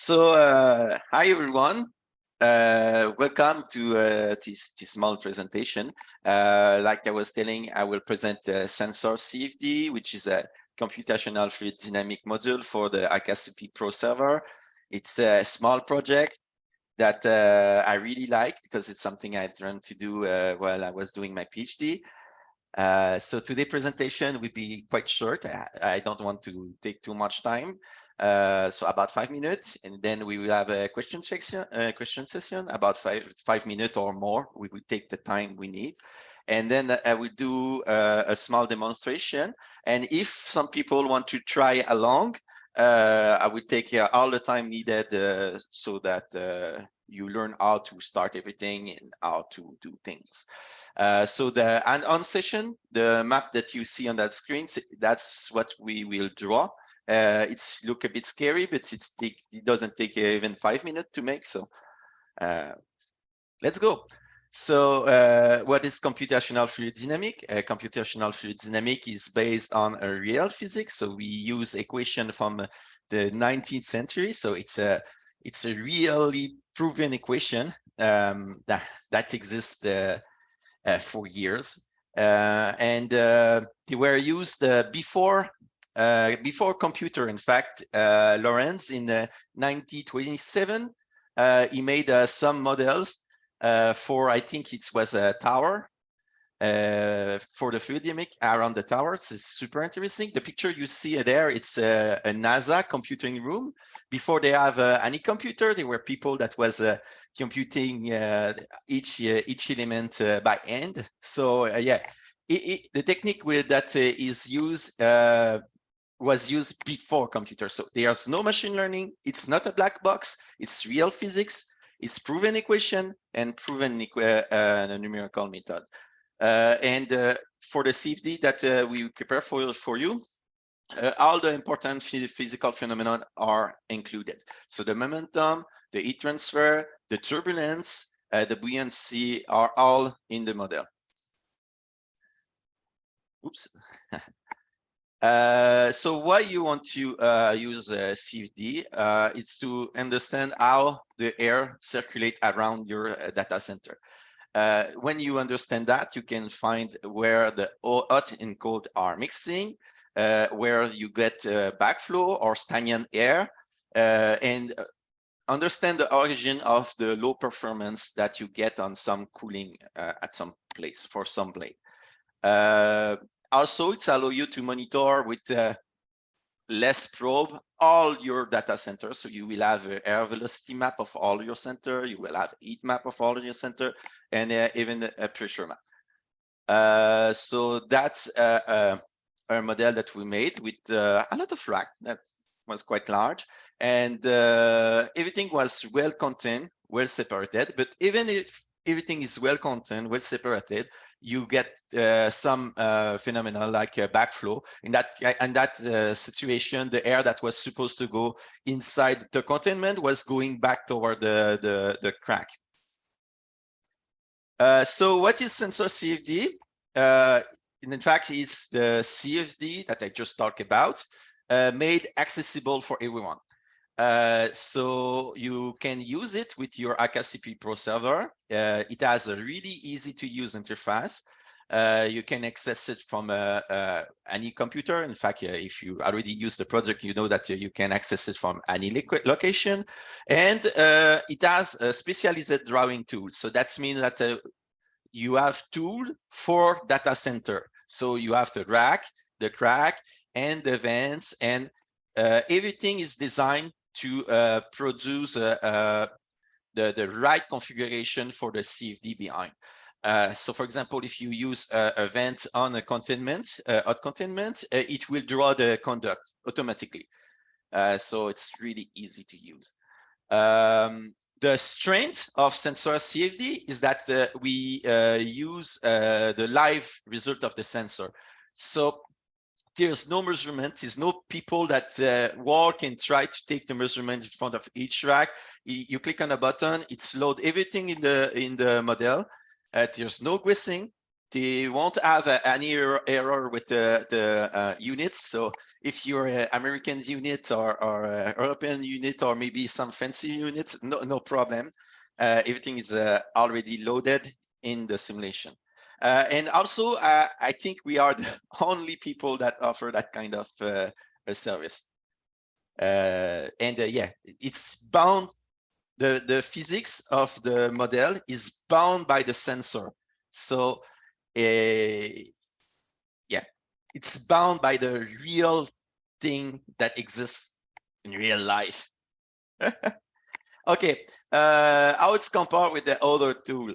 Hi everyone. Welcome to this small presentation. Like I was telling, I will present sensorCFD, which is a computational fluid dynamic module for the AKCP Pro server. It's a small project that I really like because it's something I learned to do while I was doing my PhD. So today's presentation will be quite short. I don't want to take too much time. So about 5 minutes, and then we will have a question session about five minutes or more. We will take the time we need. And then I will do a small demonstration. And if some people want to try along, I will take all the time needed so that you learn how to start everything and how to do things. So the on session, the map that you see on that screen, that's what we will draw. It's look a bit scary, but it doesn't take even 5 minutes to make. So let's go. So what is computational fluid dynamic? Computational fluid dynamic is based on a real physics. So we use equation from the 19th century. So it's a really proven equation that exists for years, and they were used before computer. In fact, Lorentz in 1927 he made some models for, I think it was a tower for the fluid dynamic around the towers. It's super interesting. The picture you see there, it's a NASA computing room. Before they have any computer, there were people that was computing each element by hand. So yeah, the technique that is used was used before computer. So there's no machine learning. It's not a black box. It's real physics. It's proven equation and proven numerical method. And for the CFD that we prepare for you, all the important physical phenomena are included. So the momentum, the heat transfer, the turbulence, the buoyancy are all in the model. Oops. So why you want to use CFD? It's to understand how the air circulates around your data center. When you understand that, you can find where the hot and cold are mixing, where you get backflow or stagnant air, and understand the origin of the low performance that you get on some cooling at some place for some blade. Also, it's allow you to monitor with less probe all your data centers. So you will have an air velocity map of all your center. You will have heat map of all your center, and even a pressure map. So that's a model that we made with a lot of rack that was quite large, and everything was well contained, well separated. But even if everything is well contained, well separated, you get some phenomena like backflow. In that situation, the air that was supposed to go inside the containment was going back toward the crack. So what is sensorCFD? In fact, it's the CFD that I just talked about, made accessible for everyone. So you can use it with your AKCP Pro server. It has a really easy to use interface. You can access it from any computer. In fact, if you already use the project, you know that you can access it from any location. And it has a specialized drawing tool. So that means that you have tool for data center. So you have the rack, the crack, and the vents, and everything is designed to produce the right configuration for the CFD behind. So for example, if you use a vent on a containment, hot containment, it will draw the conduct automatically. So it's really easy to use. The strength of sensorCFD is that we use the live result of the sensor. So there's no measurement. There's no people that walk and try to take the measurement in front of each rack. You click on a button, it's load everything in the model. There's no guessing. they won't have any error with the units. So if you're an American unit or European unit or maybe some fancy units, no problem. Everything is already loaded in the simulation. And also, I think we are the only people that offer that kind of a service. Yeah, it's bound. The physics of the model is bound by the sensor. So yeah, it's bound by the real thing that exists in real life. Okay, how it's compared with the other tool.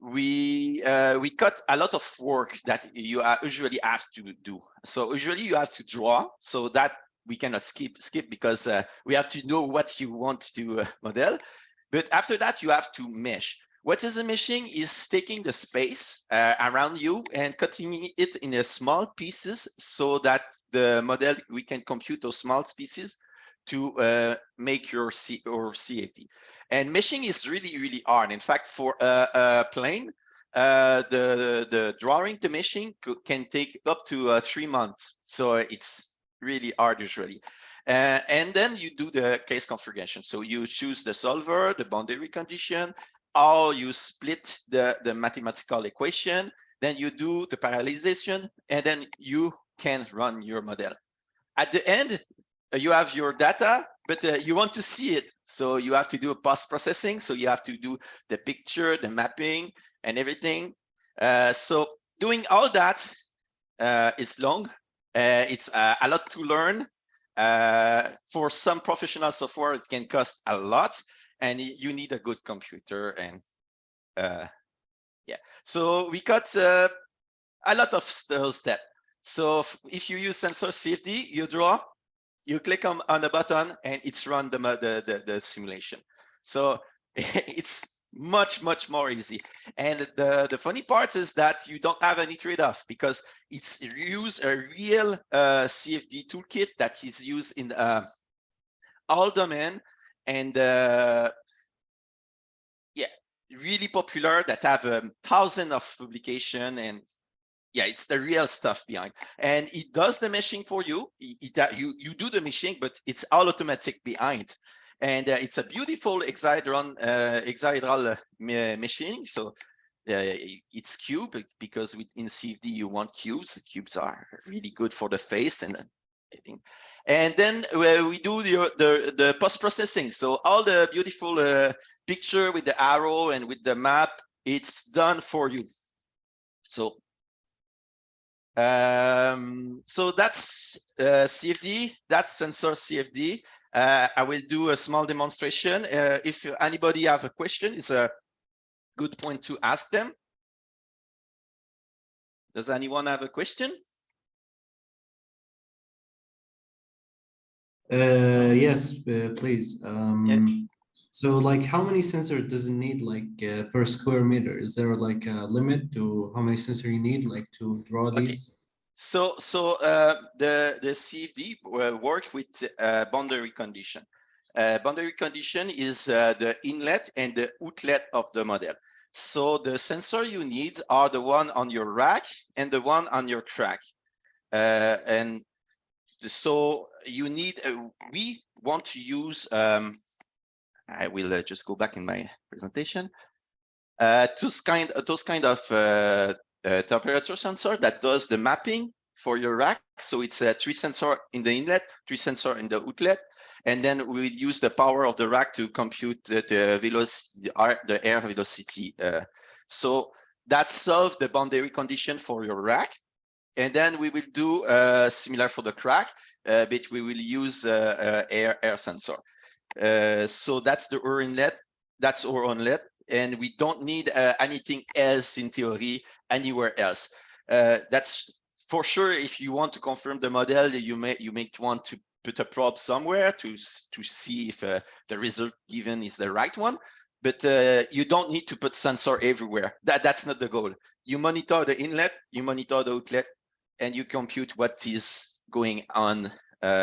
We cut a lot of work that you usually have to do. So usually you have to draw, so that we cannot skip because we have to know what you want to model. But after that, you have to mesh. What is a meshing is taking the space around you and cutting it in a small pieces so that the model, we can compute those small pieces to make your CFD. And meshing is really, really hard. In fact, for a plane, the drawing, the meshing can take up to 3 months. So it's really hard usually. And then you do the case configuration. So you choose the solver, the boundary condition, or you split the mathematical equation, then you do the parallelization, and then you can run your model. At the end, you have your data, but you want to see it. So you have to do a post-processing. So you have to do the picture, the mapping, and everything. So doing all that is long. It's a lot to learn. For some professional software, it can cost a lot, and you need a good computer. And yeah, so we got a lot of steps. So if you use sensorCFD, you draw, you click on the button, and it's run the simulation. So it's much more easy. And the funny part is that you don't have any trade-off because it's use a real CFD toolkit that is used in all domain, and yeah, really popular, that have thousands of publication. And yeah, it's the real stuff behind, and it does the meshing for you. You do the meshing, but it's all automatic behind, and it's a beautiful hexahedral meshing. So it's cube, because in CFD you want cubes. Cubes are really good for the face and everything. And then we do the post processing. So all the beautiful picture with the arrow and with the map, it's done for you. So that's CFD, that's sensorCFD. I will do a small demonstration. If anybody have a question, it's a good point to ask them. Does anyone have a question? Yes, please. Yeah. So like how many sensors does it need per square meter? Is there like a limit to how many sensors you need to draw Okay. these? So the CFD work with boundary condition. Boundary condition is the inlet and the outlet of the model. So the sensor you need are the one on your rack and the one on your track. And so you need, we want to use, I will just go back in my presentation. Those kind of temperature sensor that does the mapping for your rack. So it's 3 sensor in the inlet, 3 sensor in the outlet, and then we use the power of the rack to compute the velocity, the air velocity. So that solves the boundary condition for your rack. And then we will do similar for the crack, but we will use air sensor. So that's the our inlet, that's our inlet, and we don't need anything else in theory anywhere else. That's for sure. If you want to confirm the model, you may want to put a probe somewhere to see if the result given is the right one. But you don't need to put sensor everywhere. That's not the goal. You monitor the inlet, you monitor the outlet, and you compute what is going on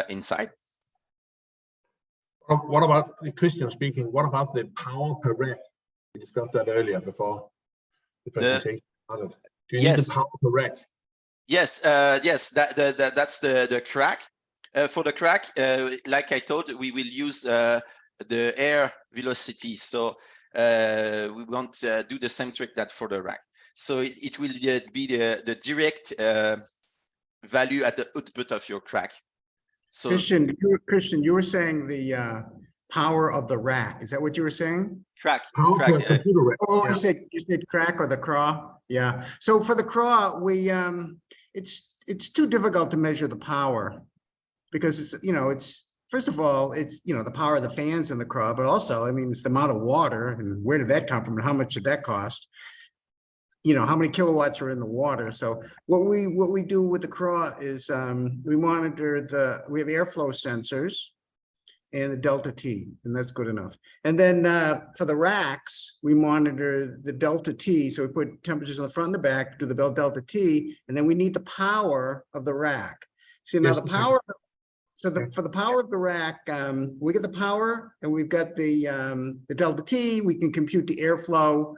inside. What about, Christian speaking, what about the power per rack? We discussed that earlier before. the presentation on it. Do you need Yes. the power per rack? Yes, yes, that's the crack. For the crack, like I told, we will use the air velocity. So we won't do the same trick that for the rack. So it will be the direct value at the output of your crack. So Christian, you were saying the power of the rack. Is that what you were saying? crack, Power per computer rack. Oh, Yeah. you said crack or the craw. Yeah. So for the craw, we it's too difficult to measure the power because it's it's first of all it's the power of the fans in the craw, but also I mean it's the amount of water and where did that come from and how much did that cost? How many kilowatts are in the water. So what we do with the craw is we monitor we have airflow sensors and the delta T, and that's good enough. And then for the racks, we monitor the delta T. So we put temperatures on the front and the back, do the delta T, and then we need the power of the rack. See now the power. So for the power of the rack, we get the power, and we've got the delta T. We can compute the airflow.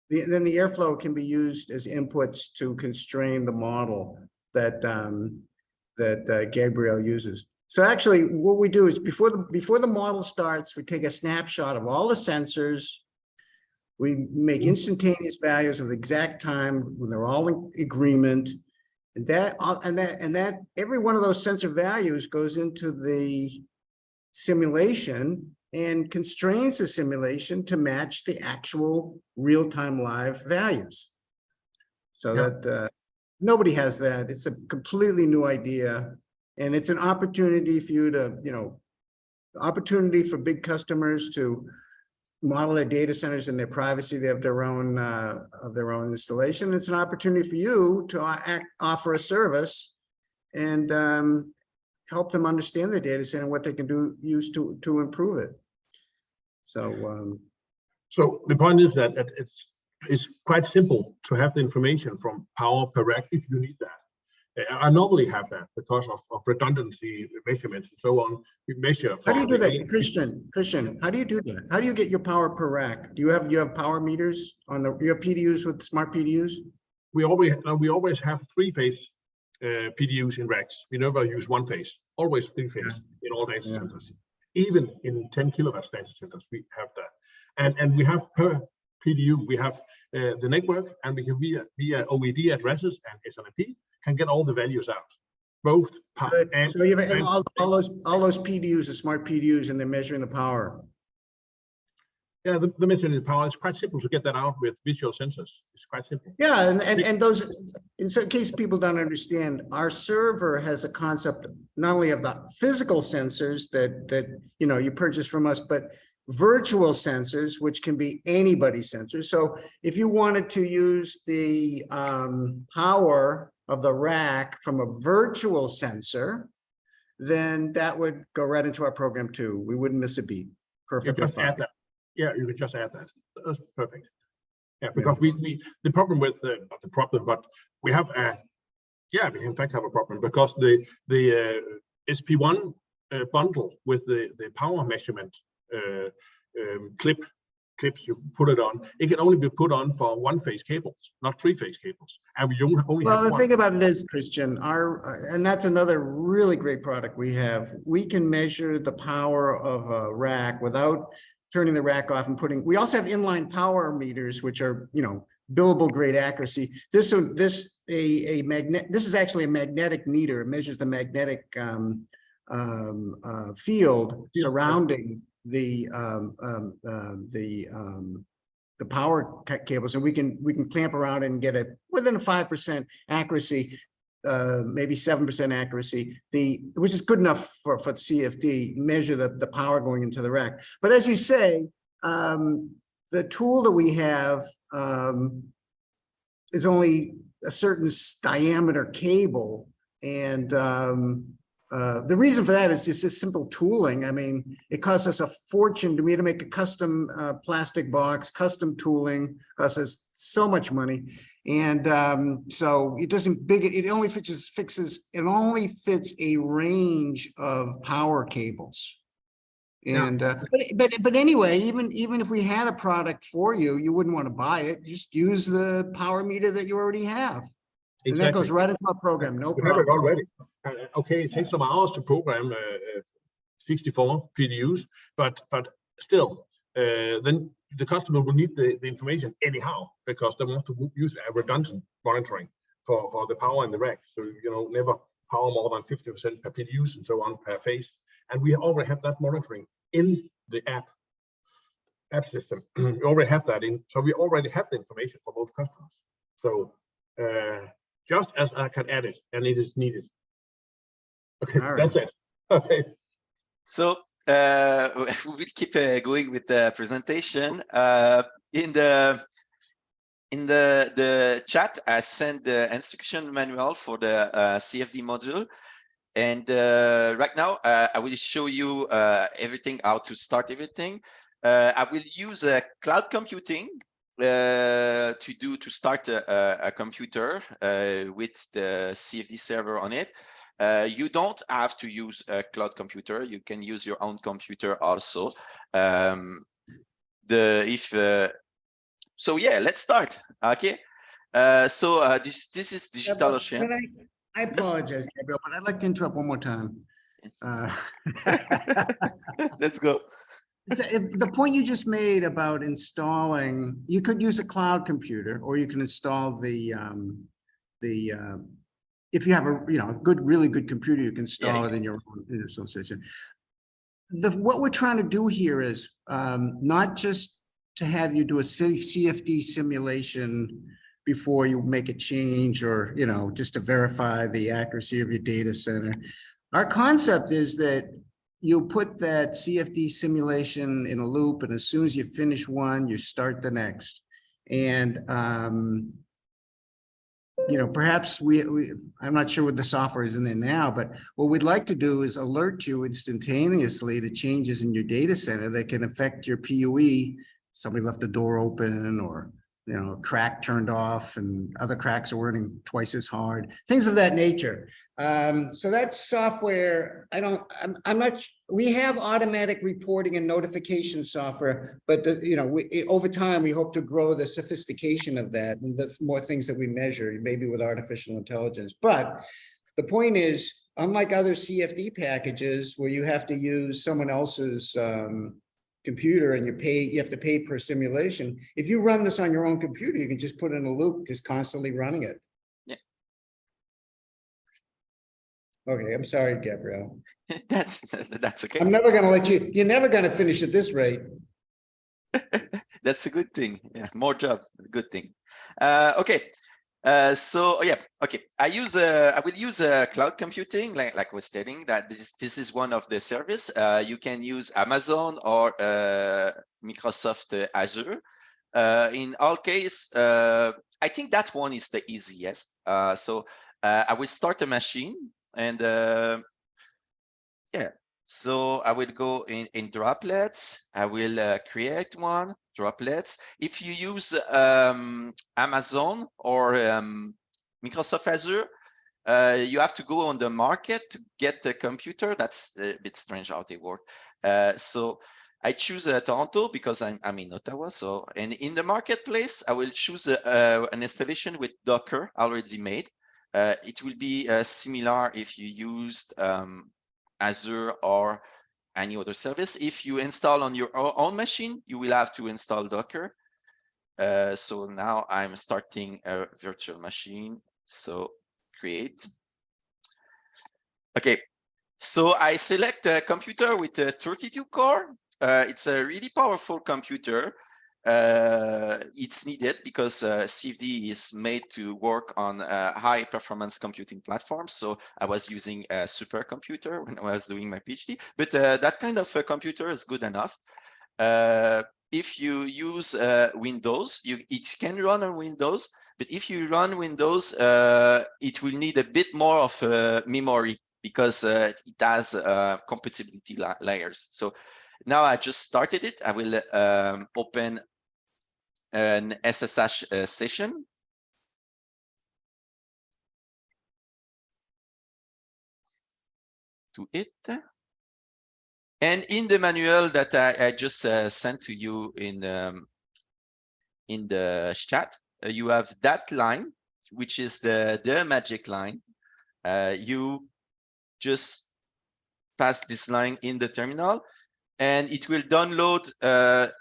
Then the airflow can be used as inputs to constrain the model that Gabriel uses. So actually, what we do is before the model starts, we take a snapshot of all the sensors. We make instantaneous values of the exact time when they're all in agreement, and that every one of those sensor values goes into the simulation and constrains the simulation to match the actual real-time live values. So that nobody has that. It's a completely new idea. And it's an opportunity for you to, opportunity for big customers to model their data centers in their privacy. They have their own installation. It's an opportunity for you to offer a service and help them understand the data center and what they can use to improve it. So, so the point is that it's quite simple to have the information from power per rack if you need that. I normally have that because of redundancy measurements and so on. We measure. How do you do that, Christian? How do you do that? How do you get your power per rack? Do you have power meters on your PDUs with smart PDUs? We always have three-phase PDUs in racks. We never use one phase. Always three-phase in all data centers. Even in 10 kilowatt data centers, we have that. And we have per PDU, we have the network, and we can via OED addresses and SNMP can get all the values out. Both. And, so you have all those PDUs, the smart PDUs, and they're measuring the power. Yeah, the measuring the power is quite simple to get that out with visual sensors. It's quite simple. Yeah, and those, in case people don't understand, our server has a concept not only of the physical sensors that you purchase from us, but virtual sensors, which can be anybody's sensors. So if you wanted to use the power of the rack from a virtual sensor, then that would go right into our program too. We wouldn't miss a beat. Perfect. Just add that. Yeah, you could just add that. That's perfect. Yeah, because we the problem with not the problem, but we have we in fact have a problem because the SP1 bundle with the power measurement clips you put it on, it can only be put on for one-phase cables, not three-phase cables, and we only have one. The thing about it is, Christian, and that's another really great product we have. We can measure the power of a rack without turning the rack off and we also have inline power meters, which are, billable grade accuracy. This is actually a magnetic meter. It measures the magnetic field surrounding the power cables, and we can clamp around and get it within a 5% accuracy, maybe 7% accuracy, which is good enough for the CFD, measure the power going into the rack. But as you say, the tool that we have is only a certain diameter cable, and the reason for that is just this simple tooling. I mean, it costs us a fortune. We had to make a custom plastic box, custom tooling, costs us so much money. And so it doesn't it only fits a range of power cables. And but anyway, even if we had a product for you, you wouldn't want to buy it. Just use the power meter that you already have. And that goes right into our program, no We have it problem. already. Okay, it takes some hours to program 64 PDUs, but still, then the customer will need the information anyhow, because they want to use a redundant monitoring for the power in the rack. So, you know, never power more than 50% per PDUs and so on per phase. And we already have that monitoring in the app system. We already have that in, so we already have the information for both customers. So just as I can add it, and it is needed. Okay, that's it. Okay. So we'll keep going with the presentation. In the chat, I sent the instruction manual for the CFD module. And right now, I will show you everything, how to start everything. I will use cloud computing to start a computer with the CFD server on it. You don't have to use a cloud computer. You can use your own computer also. So yeah, let's start. Okay. So this is Digital Ocean. I apologize, Gabriel, but I'd like to interrupt one more time. Let's go. The point you just made about installing, you could use a cloud computer, or you can install if you have a really good computer, you can install it in your own install system. What we're trying to do here is not just to have you do a CFD simulation before you make a change, or just to verify the accuracy of your data center. Our concept is that you put that CFD simulation in a loop, and as soon as you finish one, you start the next. And perhaps I'm not sure what the software is in there now, but what we'd like to do is alert you instantaneously to changes in your data center that can affect your PUE. Somebody left the door open, or a crack turned off, and other cracks are working twice as hard, things of that nature. So that software, we have automatic reporting and notification software, but over time, we hope to grow the sophistication of that, and the more things that we measure, maybe with artificial intelligence. But the point is, unlike other CFD packages where you have to use someone else's computer and you have to pay per simulation, if you run this on your own computer, you can just put in a loop, just constantly running it. Yeah. Okay, I'm sorry, Gabriel. That's okay. I'm never going to let you're never going to finish at this rate. That's a good thing. Yeah, more job, good thing. Okay. So yeah, okay. I will use cloud computing, like I was stating, that this is one of the service. You can use Amazon or Microsoft Azure. In all case, I think that one is the easiest. So I will start a machine, and yeah. So I will go in droplets. I will create one. Droplets. If you use Amazon or Microsoft Azure, you have to go on the market to get the computer. That's a bit strange how they work. So I choose Toronto because I'm in Ottawa. So, and in the marketplace, I will choose an installation with Docker already made. It will be similar if you used Azure or any other service. If you install on your own machine, you will have to install Docker. So now I'm starting a virtual machine. So create. Okay, so I select a computer with a 32 core. It's a really powerful computer. It's needed because CFD is made to work on high performance computing platforms. So I was using a supercomputer when I was doing my PhD, but that kind of computer is good enough. If you use Windows, it can run on Windows, but if you run Windows, it will need a bit more of memory because it has compatibility layers. So now I just started it. I will open an SSH session. To it. And in the manual that I just sent to you in the chat, you have that line, which is the magic line. You just pass this line in the terminal, and it will download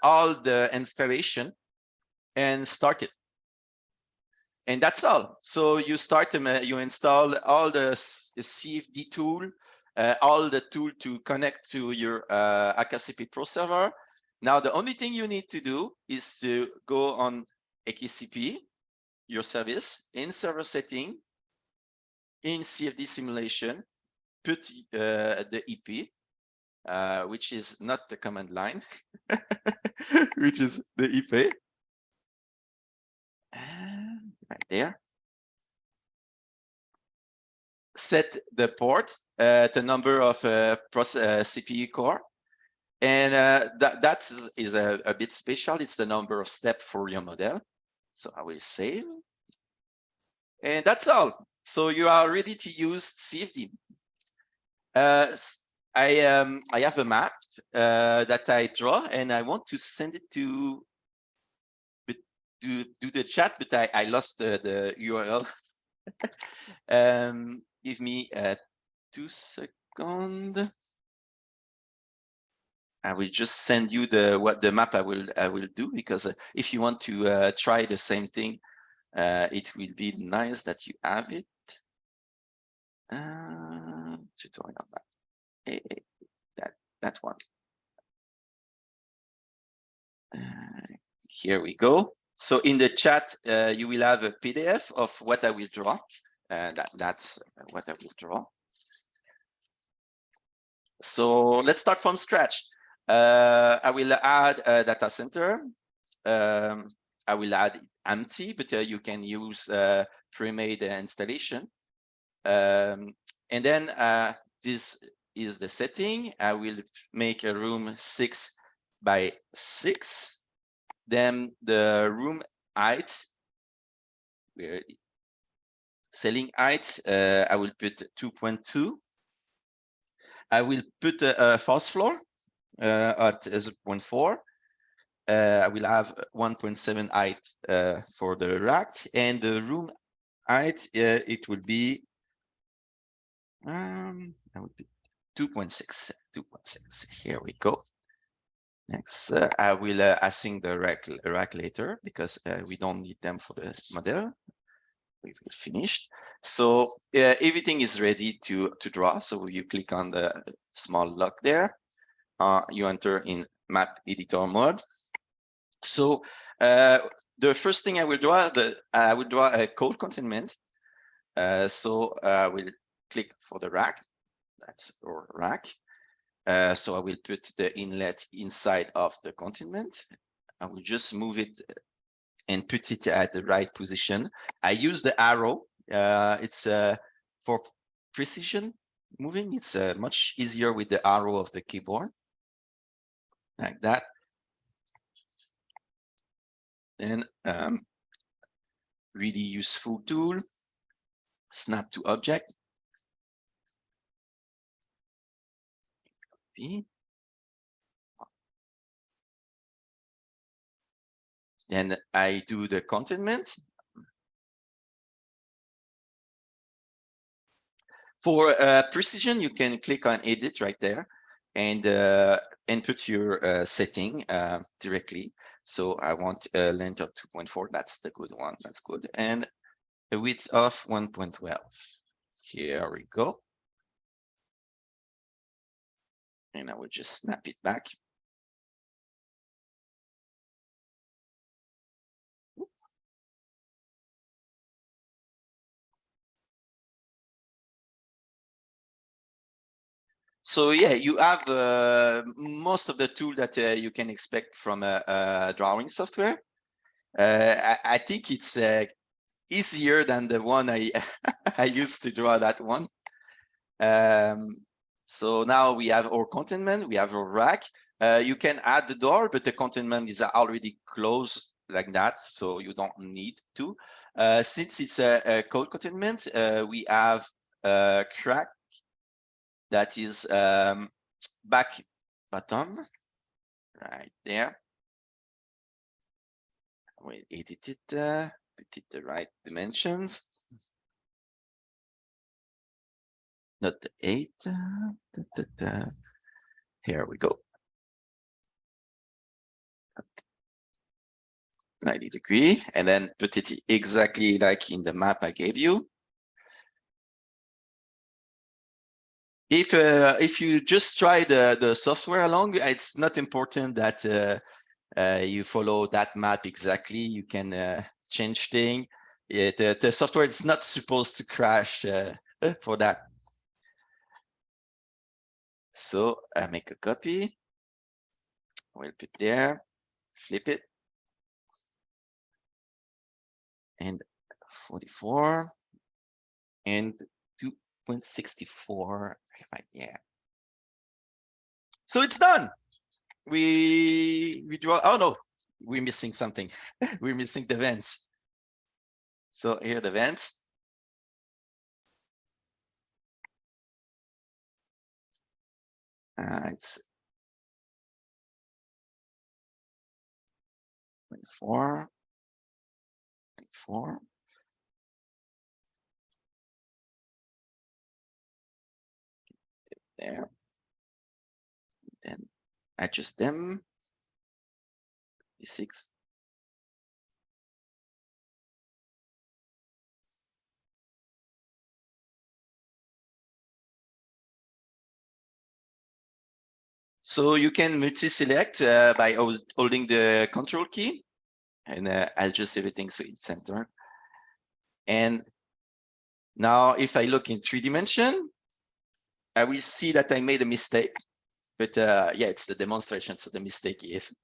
all the installation and start it. And that's all. So you start them, you install all the CFD tool, all the tool to connect to your AKCP Pro server. Now, the only thing you need to do is to go on AKCP, your service, in server setting, in CFD simulation, put the EP, which is not the command line, which is the EP. Right there. Set the port, the number of CPU core, and that is a bit special. It's the number of steps for your model. So I will save, and that's all. So you are ready to use CFD. I have a map that I draw, and I want to send it to do the chat, but I lost the URL. Give me 2 seconds. I will just send you the map I will do, because if you want to try the same thing, it will be nice that you have it. Tutorial map. That one. Here we go. So in the chat, you will have a PDF of what I will draw. That's what I will draw. So let's start from scratch. I will add a data center. I will add it empty, but you can use pre-made installation. And then this is the setting. I will make a room 6 by 6. Then the room height, ceiling height, I will put 2.2. I will put a false floor at 0.4. I will have 1.7 height for the rack, and the room height it will be 2.6. 2.6. Here we go. Next, I will assign the rack later, because we don't need them for the model. We will finish. So everything is ready to draw. So you click on the small lock there. You enter in map editor mode. So the first thing I will draw, I will draw a code containment. So I will click for the rack. That's our rack. So I will put the inlet inside of the containment. I will just move it and put it at the right position. I use the arrow. It's for precision moving. It's much easier with the arrow of the keyboard, like that. And really useful tool, snap to object. Then I do the containment. For precision, you can click on edit right there and input your setting directly. So I want a length of 2.4. That's the good one. That's good. And a width of 1.12. Here we go. And I will just snap it back. So yeah, you have most of the tool that you can expect from a drawing software. I think it's easier than the one I I used to draw that one. So now we have our containment, we have our rack. You can add the door, but the containment is already closed like that, so you don't need to. Since it's a code containment, we have a crack that is back bottom right there. We'll edit it, put it the right dimensions. Not the 8. Here we go. 90 degree, and then put it exactly like in the map I gave you. If you just try the software along, it's not important that you follow that map exactly. You can change things. The software is not supposed to crash for that. So I make a copy. We'll put there, flip it, and 44 and 2.64 right there. So it's done. We draw. Oh no, we're missing something. We're missing the vents. So here are the vents. It's 24 and 4. There. Then adjust them. 6. So you can multi-select by holding the control key and adjust everything so it's centered. And now if I look in 3 dimension, I will see that I made a mistake. But yeah, it's the demonstration, so the mistake is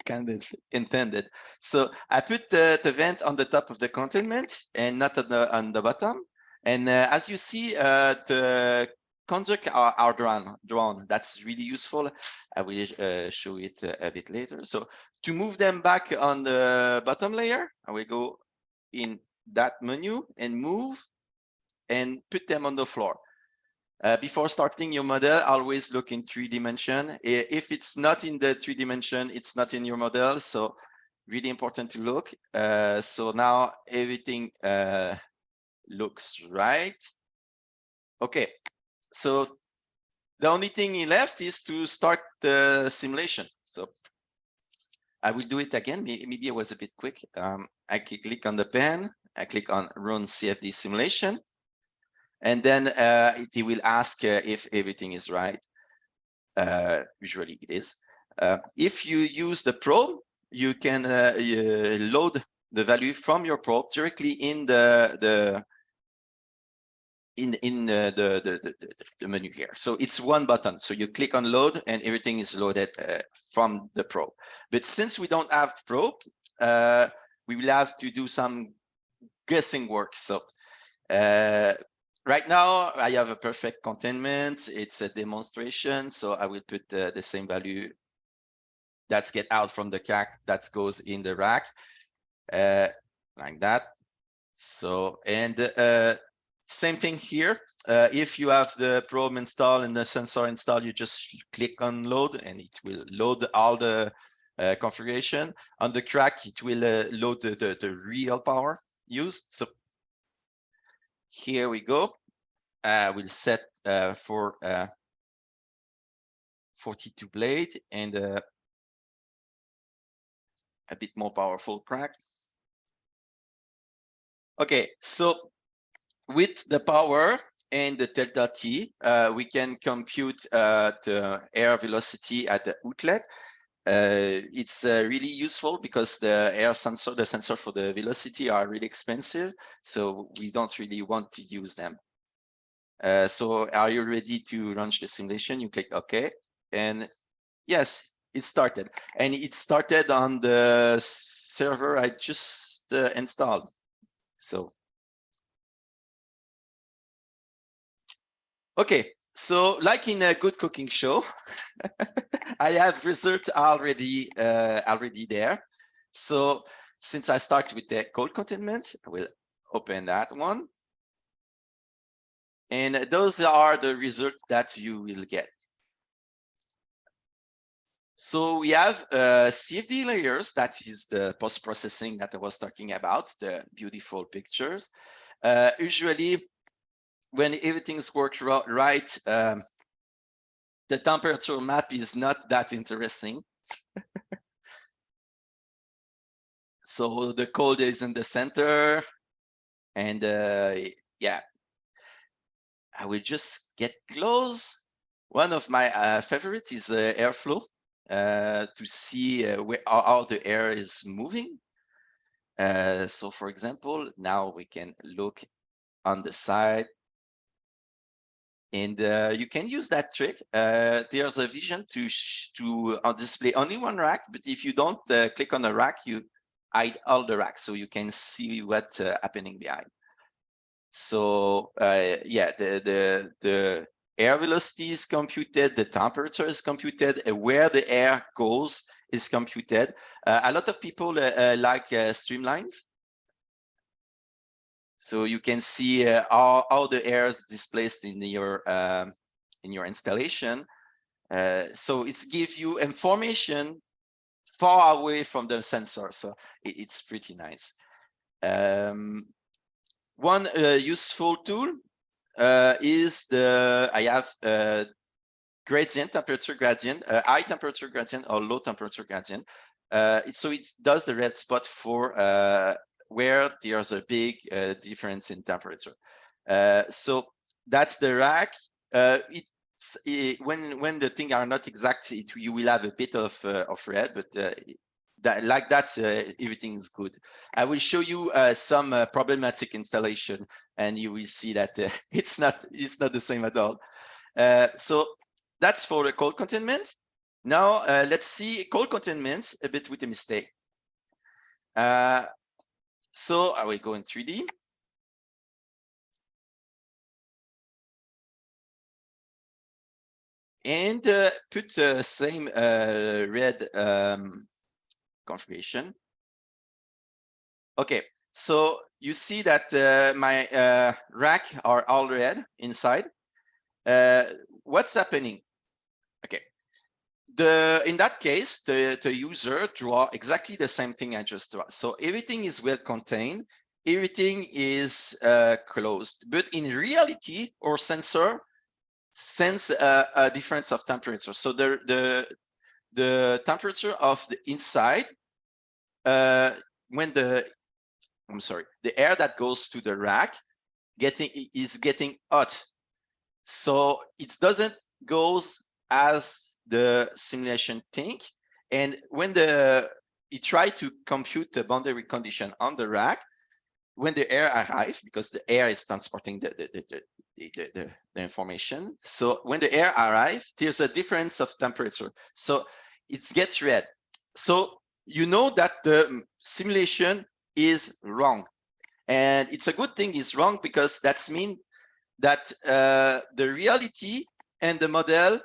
kind of intended. So I put the vent on the top of the containment and not on the bottom. And as you see, the conduct are drawn. That's really useful. I will show it a bit later. So to move them back on the bottom layer, I will go in that menu and move and put them on the floor. Before starting your model, always look in 3 dimension. If it's not in the 3 dimension, it's not in your model. So really important to look. So now everything looks right. Okay, so the only thing left is to start the simulation. So I will do it again. Maybe I was a bit quick. I click on the pen. I click on Run CFD simulation. And then it will ask if everything is right. Usually it is. If you use the probe, you can load the value from your probe directly in the menu here. So it's one button. So you click on load and everything is loaded from the probe. But since we don't have probe, we will have to do some guessing work. So right now, I have a perfect containment. It's a demonstration, so I will put the same value that's get out from the rack that goes in the rack, like that. So, and same thing here. If you have the probe installed and the sensor installed, you just click on load, and it will load all the configuration. On the crack, it will load the real power used. So here we go. We'll set for 42 blade and a bit more powerful crack. Okay, so with the power and the delta T, we can compute the air velocity at the outlet. It's really useful because the air sensor, the sensor for the velocity are really expensive, so we don't really want to use them. So are you ready to launch the simulation? You click OK, and yes, it started. And it started on the server I just installed. So, okay, so like in a good cooking show, I have result already there. So since I start with the code containment, I will open that one. And those are the results that you will get. So we have CFD layers. That is the post-processing that I was talking about, the beautiful pictures. Usually, when everything's worked right, the temperature map is not that interesting. So the code is in the center, and yeah, I will just get close. One of my favorite is airflow, to see how the air is moving. So for example, now we can look on the side, and you can use that trick. There's a vision to display only one rack, but if you don't click on the rack, you hide all the racks, so you can see what's happening behind. So yeah, the air velocity is computed, the temperature is computed, where the air goes is computed. A lot of people like streamlines. So you can see how the air is displaced in your installation. So it gives you information far away from the sensor. So it's pretty nice. One useful tool is I have gradient, temperature gradient, high temperature gradient or low temperature gradient. So it does the red spot for where there's a big difference in temperature. So that's the rack. When the things are not exact, you will have a bit of red, but like that, everything is good. I will show you some problematic installation, and you will see that it's not the same at all. So that's for the cold containment. Now let's see cold containment a bit with a mistake. So I will go in 3D. And put the same red configuration. Okay, so you see that my rack are all red inside. What's happening? Okay, in that case, the user draw exactly the same thing I just draw. So everything is well contained, everything is closed. But in reality, our sensor sense a difference of temperature. So the temperature of the inside, when the air that goes to the rack is getting hot. So it doesn't goes as the simulation think. And when it try to compute the boundary condition on the rack, when the air arrives, because the air is transporting the information. So when the air arrives, there's a difference of temperature. So it gets red. So you know that the simulation is wrong. And it's a good thing it's wrong, because that's mean that the reality and the model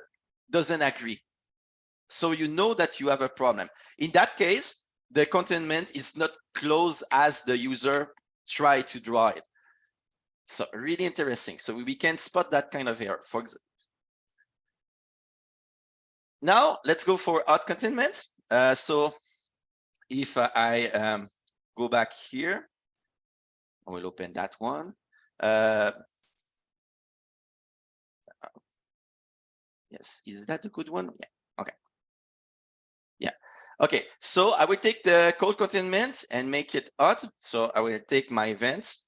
doesn't agree. So you know that you have a problem. In that case, the containment is not close as the user try to draw it. So really interesting. So we can spot that kind of error. For example, now let's go for hot containment. So if I go back here, I will open that one. Yes, is that a good one? Yeah. Okay. Yeah. Okay. So I will take the cold containment and make it hot. So I will take my vents.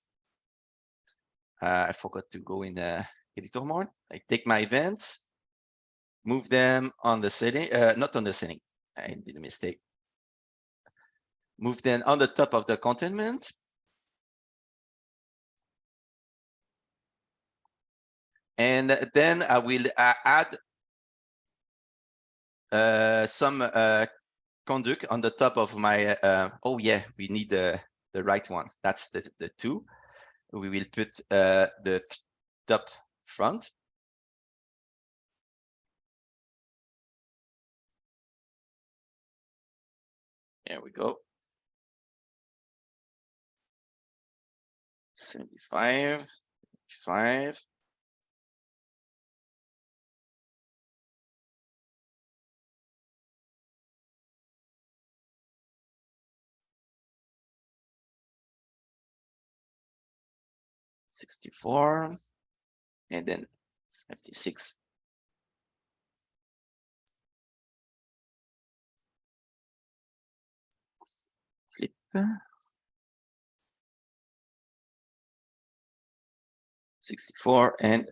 I forgot to go in the editor mode. I take my vents, move them on the setting, not on the setting. I did a mistake. Move them on the top of the containment. And then I will add some conduct on the top of my, oh yeah, we need the right one. That's the 2. We will put the top front. There we go. 75, 5. 64, and then 56. Flip. 64 and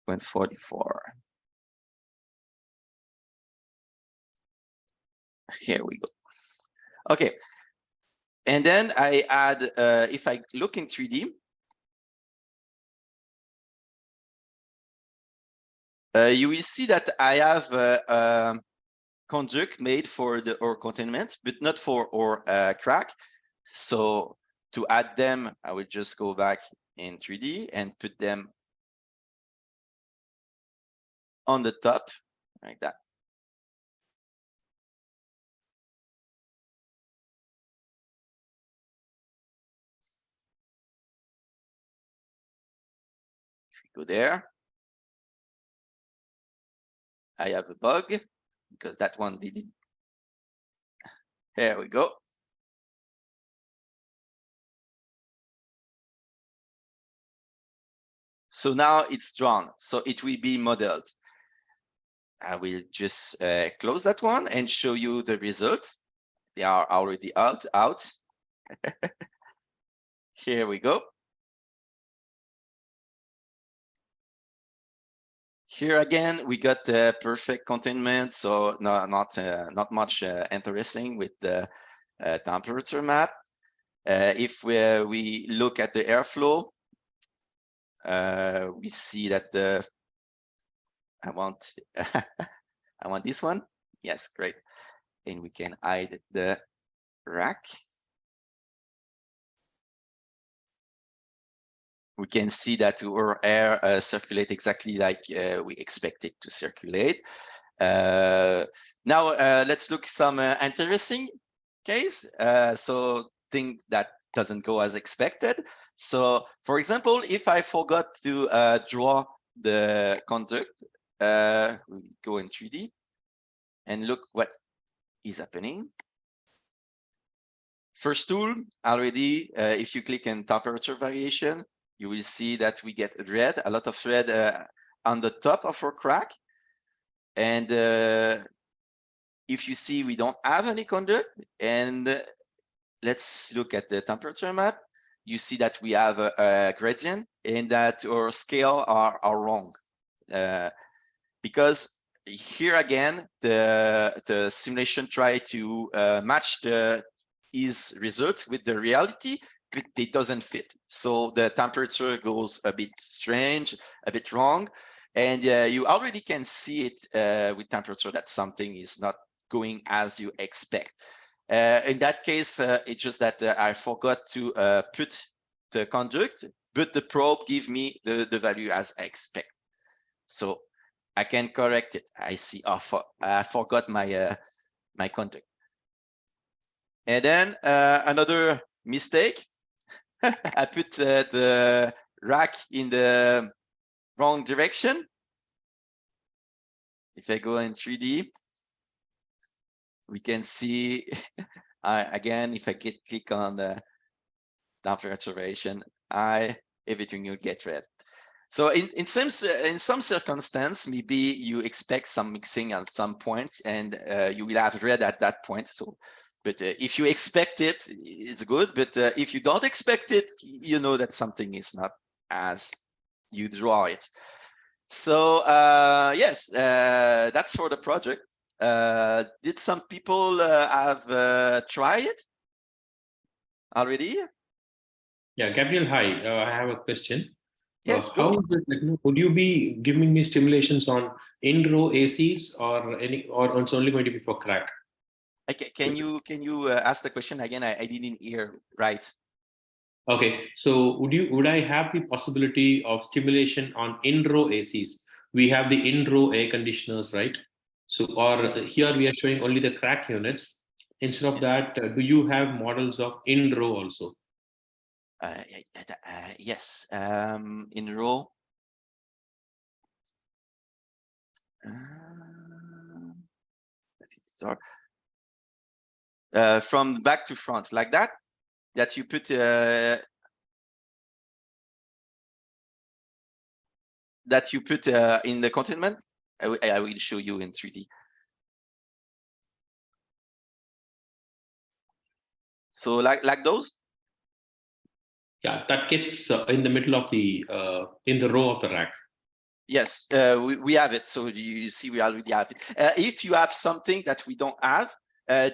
144. Here we go. Okay. And then I add, if I look in 3D, you will see that I have a conduct made for the OR containment, but not for OR crack. So to add them, I will just go back in 3D and put them on the top like that. If we go there, I have a bug because that one didn't. There we go. So now it's drawn, so it will be modeled. I will just close that one and show you the results. They are already out. Here we go. Here again, we got the perfect containment, so not much interesting with the temperature map. If we look at the airflow, we see that I want I want this one. Yes, great. And we can hide the rack. We can see that our air circulate exactly like we expect it to circulate. Now let's look some interesting case. So thing that doesn't go as expected. So for example, if I forgot to draw the conduct, we'll go in 3D and look what is happening. First tool already, if you click on temperature variation, you will see that we get red, a lot of red on the top of our crack. And if you see, we don't have any conduct. And let's look at the temperature map. You see that we have a gradient and that our scale are wrong. Because here again, the simulation try to match his result with the reality, but it doesn't fit. So the temperature goes a bit strange, a bit wrong. And you already can see it with temperature that something is not going as you expect. In that case, it's just that I forgot to put the conduct, but the probe give me the value as I expect. So I can correct it. I see, I forgot my my conduct. And then another mistake, I put the rack in the wrong direction. If I go in 3D, we can see again, if I click on the temperature variation, everything will get red. So in some circumstance, maybe you expect some mixing at some point, and you will have red at that point. So, but if you expect it, it's good. But if you don't expect it, you know that something is not as you draw it. So yes, that's for the project. Did some people have tried it already? Yeah, Gabriel, hi. I have a question. Yes. How is it? Would you be giving me stimulations on in-row ACs or it's only going to be for crack? Okay, can you ask the question again? I didn't hear right. Okay, so would I have the possibility of stimulation on in-row ACs? We have the in-row air conditioners, right? So, or here we are showing only the crack units. Instead of that, do you have models of in-row also? Yes, in row. From back to front, like that you put that you put in the containment. I will show you in 3D. So like those? Yeah, that gets in the middle of the in the row of the rack. Yes, we have it. So you see, we already have it. If you have something that we don't have,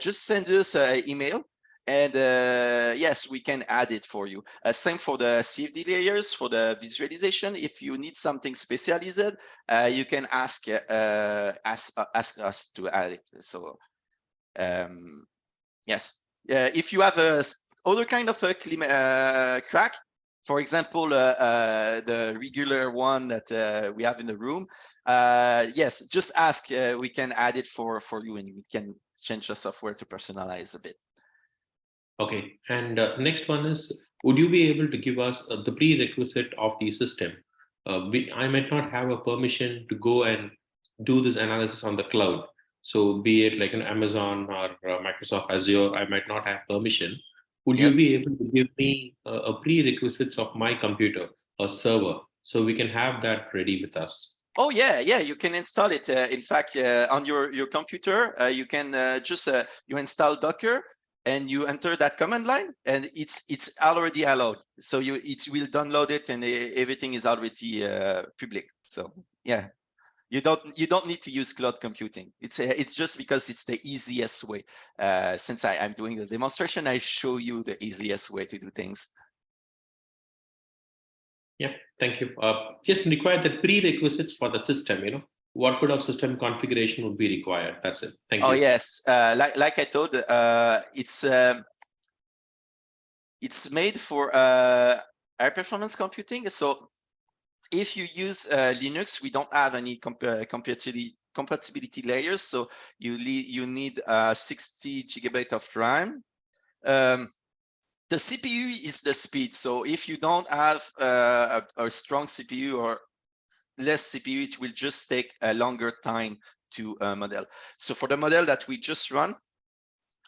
just send us an email, and yes, we can add it for you. Same for the CFD layers, for the visualization. If you need something specialized, you can ask us to add it. So yes, if you have a other kind of a crack, for example, the regular one that we have in the room, yes, just ask. We can add it for you, and we can change the software to personalize a bit. Okay, and next one is, would you be able to give us the prerequisite of the system? I might not have a permission to go and do this analysis on the cloud. So be it like an Amazon or Microsoft Azure, I might not have permission. Would you Yes. be able to give me a prerequisites of my computer, a server, so we can have that ready with us? Oh yeah, you can install it. In fact, on your computer, you can just you install Docker, and you enter that command line, and it's already allowed. So it will download it, and everything is already public. So yeah, you don't need to use cloud computing. It's just because it's the easiest way. Since I'm doing the demonstration, I show you the easiest way to do things. Yeah, thank you. Just require the prerequisites for the system, what kind of system configuration would be required? That's it. Thank you. Oh yes, like I told, it's made for high performance computing. So if you use Linux, we don't have any compatibility layers. So you need 60 gigabyte of RAM. The CPU is the speed. So if you don't have a strong CPU or less CPU, it will just take a longer time to model. So for the model that we just run,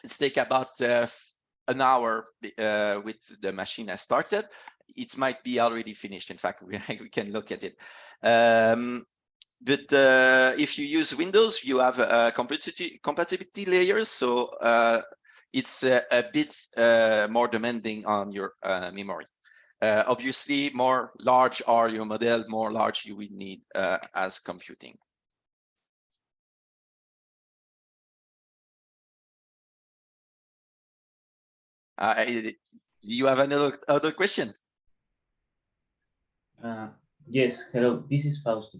it's take about an hour with the machine I started. It might be already finished. In fact, we can look at it. But if you use Windows, you have compatibility layers. So it's a bit more demanding on your memory. Obviously, more large are your model, more large you will need as computing. Do you have other question? Yes, hello, this is Fausto.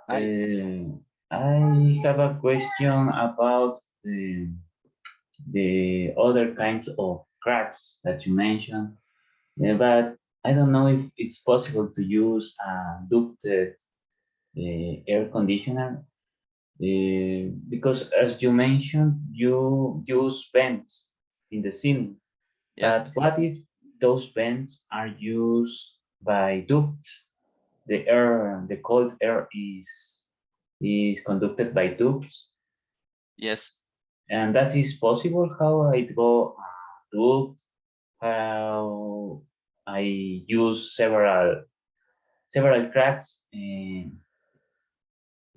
Hi. I have a question about the other kinds of cracks that you mentioned, but I don't know if it's possible to use a ducted air conditioner, because as you mentioned, you use vents in the ceiling. Yes. But what if those vents are used by ducts? The air, the cold air is conducted by ducts. Yes. And that is possible. How I go duct, how I use several cracks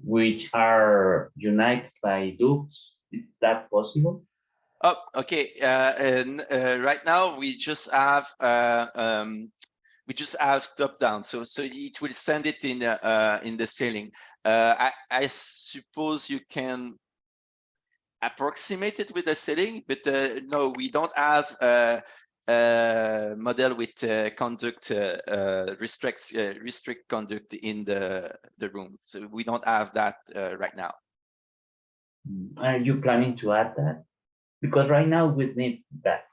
which are united by ducts. Is that possible? Oh, okay. And right now we just have top down, so it will send it in the ceiling. I suppose you can approximate it with the ceiling, but no, we don't have a model with conduct restrict conduct in the room. So we don't have that right now. Are you planning to add that? Because right now we need that.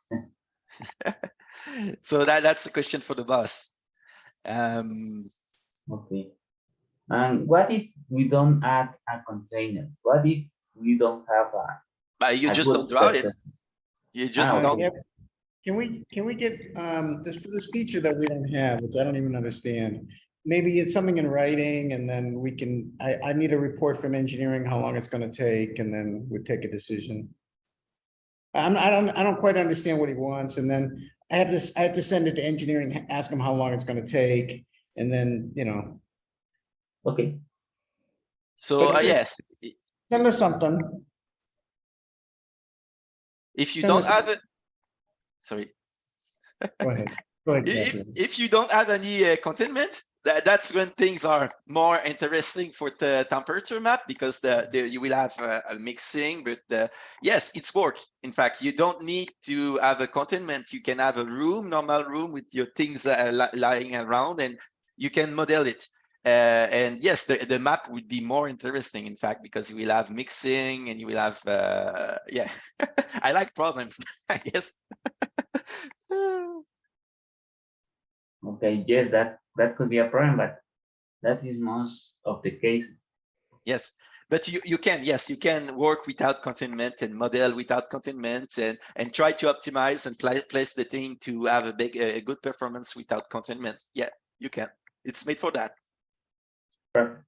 So that's a question for the boss. Okay. And what if we don't add a container? What if we don't have you a just good don't draw it. setup? You just don't. Okay. Can we get this feature that we don't have, which I don't even understand? Maybe it's something in writing, and then we can. I need a report from engineering how long it's going to take, and then we take a decision. I don't quite understand what he wants, and then I have to send it to engineering, ask him how long it's going to take, and then Okay. So yeah, Send us something. if you Send don't us- have it, sorry. Go ahead. Go ahead, Catherine. If you don't have any containment, that's when things are more interesting for the temperature map, because you will have a mixing. But yes, it's work. In fact, you don't need to have a containment. You can have a room, normal room, with your things lying around, and you can model it. And yes, the map would be more interesting, in fact, because you will have mixing and you will have yeah. I like problems, I guess. Okay, yes, that could be a problem, but that is most of the cases. Yes, but you can, yes, you can work without containment and model without containment, and try to optimize and place the thing to have a good performance without containment. Yeah, you can. It's made for that. Perfect.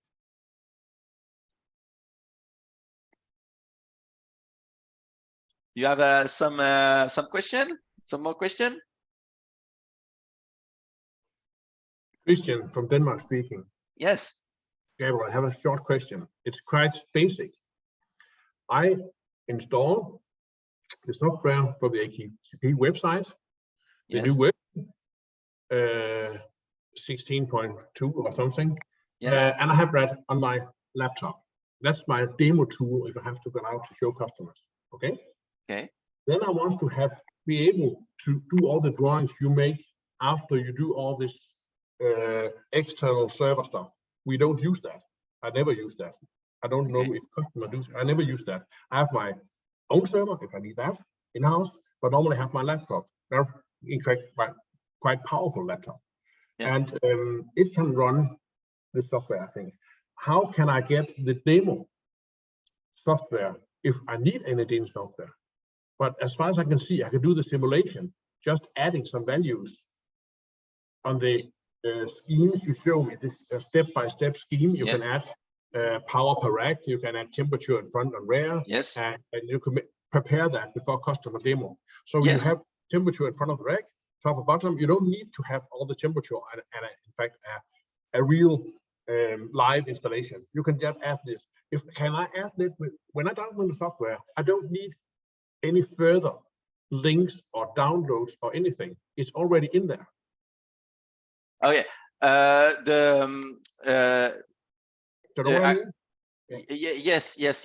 You have some question? Some more question? Christian from Denmark speaking. Yes. Gabriel, I have a short question. It's quite basic. I install the software for the AKCP website, the Yes. new web 16.2 or something, Yes. and I have that on my laptop. That's my demo tool if I have to go out to show customers. Okay. Okay. Then I want to be able to do all the drawings you make after you do all this external server stuff. We don't use that. I never use that. I don't know if customer does. I never use that. I have my own server if I need that in-house, but normally I have my laptop. They're in fact my quite powerful laptop. Yes. And it can run the software, I think. How can I get the demo software if I need any demo software? But as far as I can see, I can do the simulation, just adding some values on the schemes you show me, this step-by-step scheme. You Yes. can add power per rack, you can add temperature in front and rear, Yes. and you can prepare that before customer demo. So Yes. you have temperature in front of the rack, top and bottom. You don't need to have all the temperature and in fact a real live installation. You can just add this. Can I add it when I download the software? I don't need any further links or downloads or anything. It's already in there. Okay.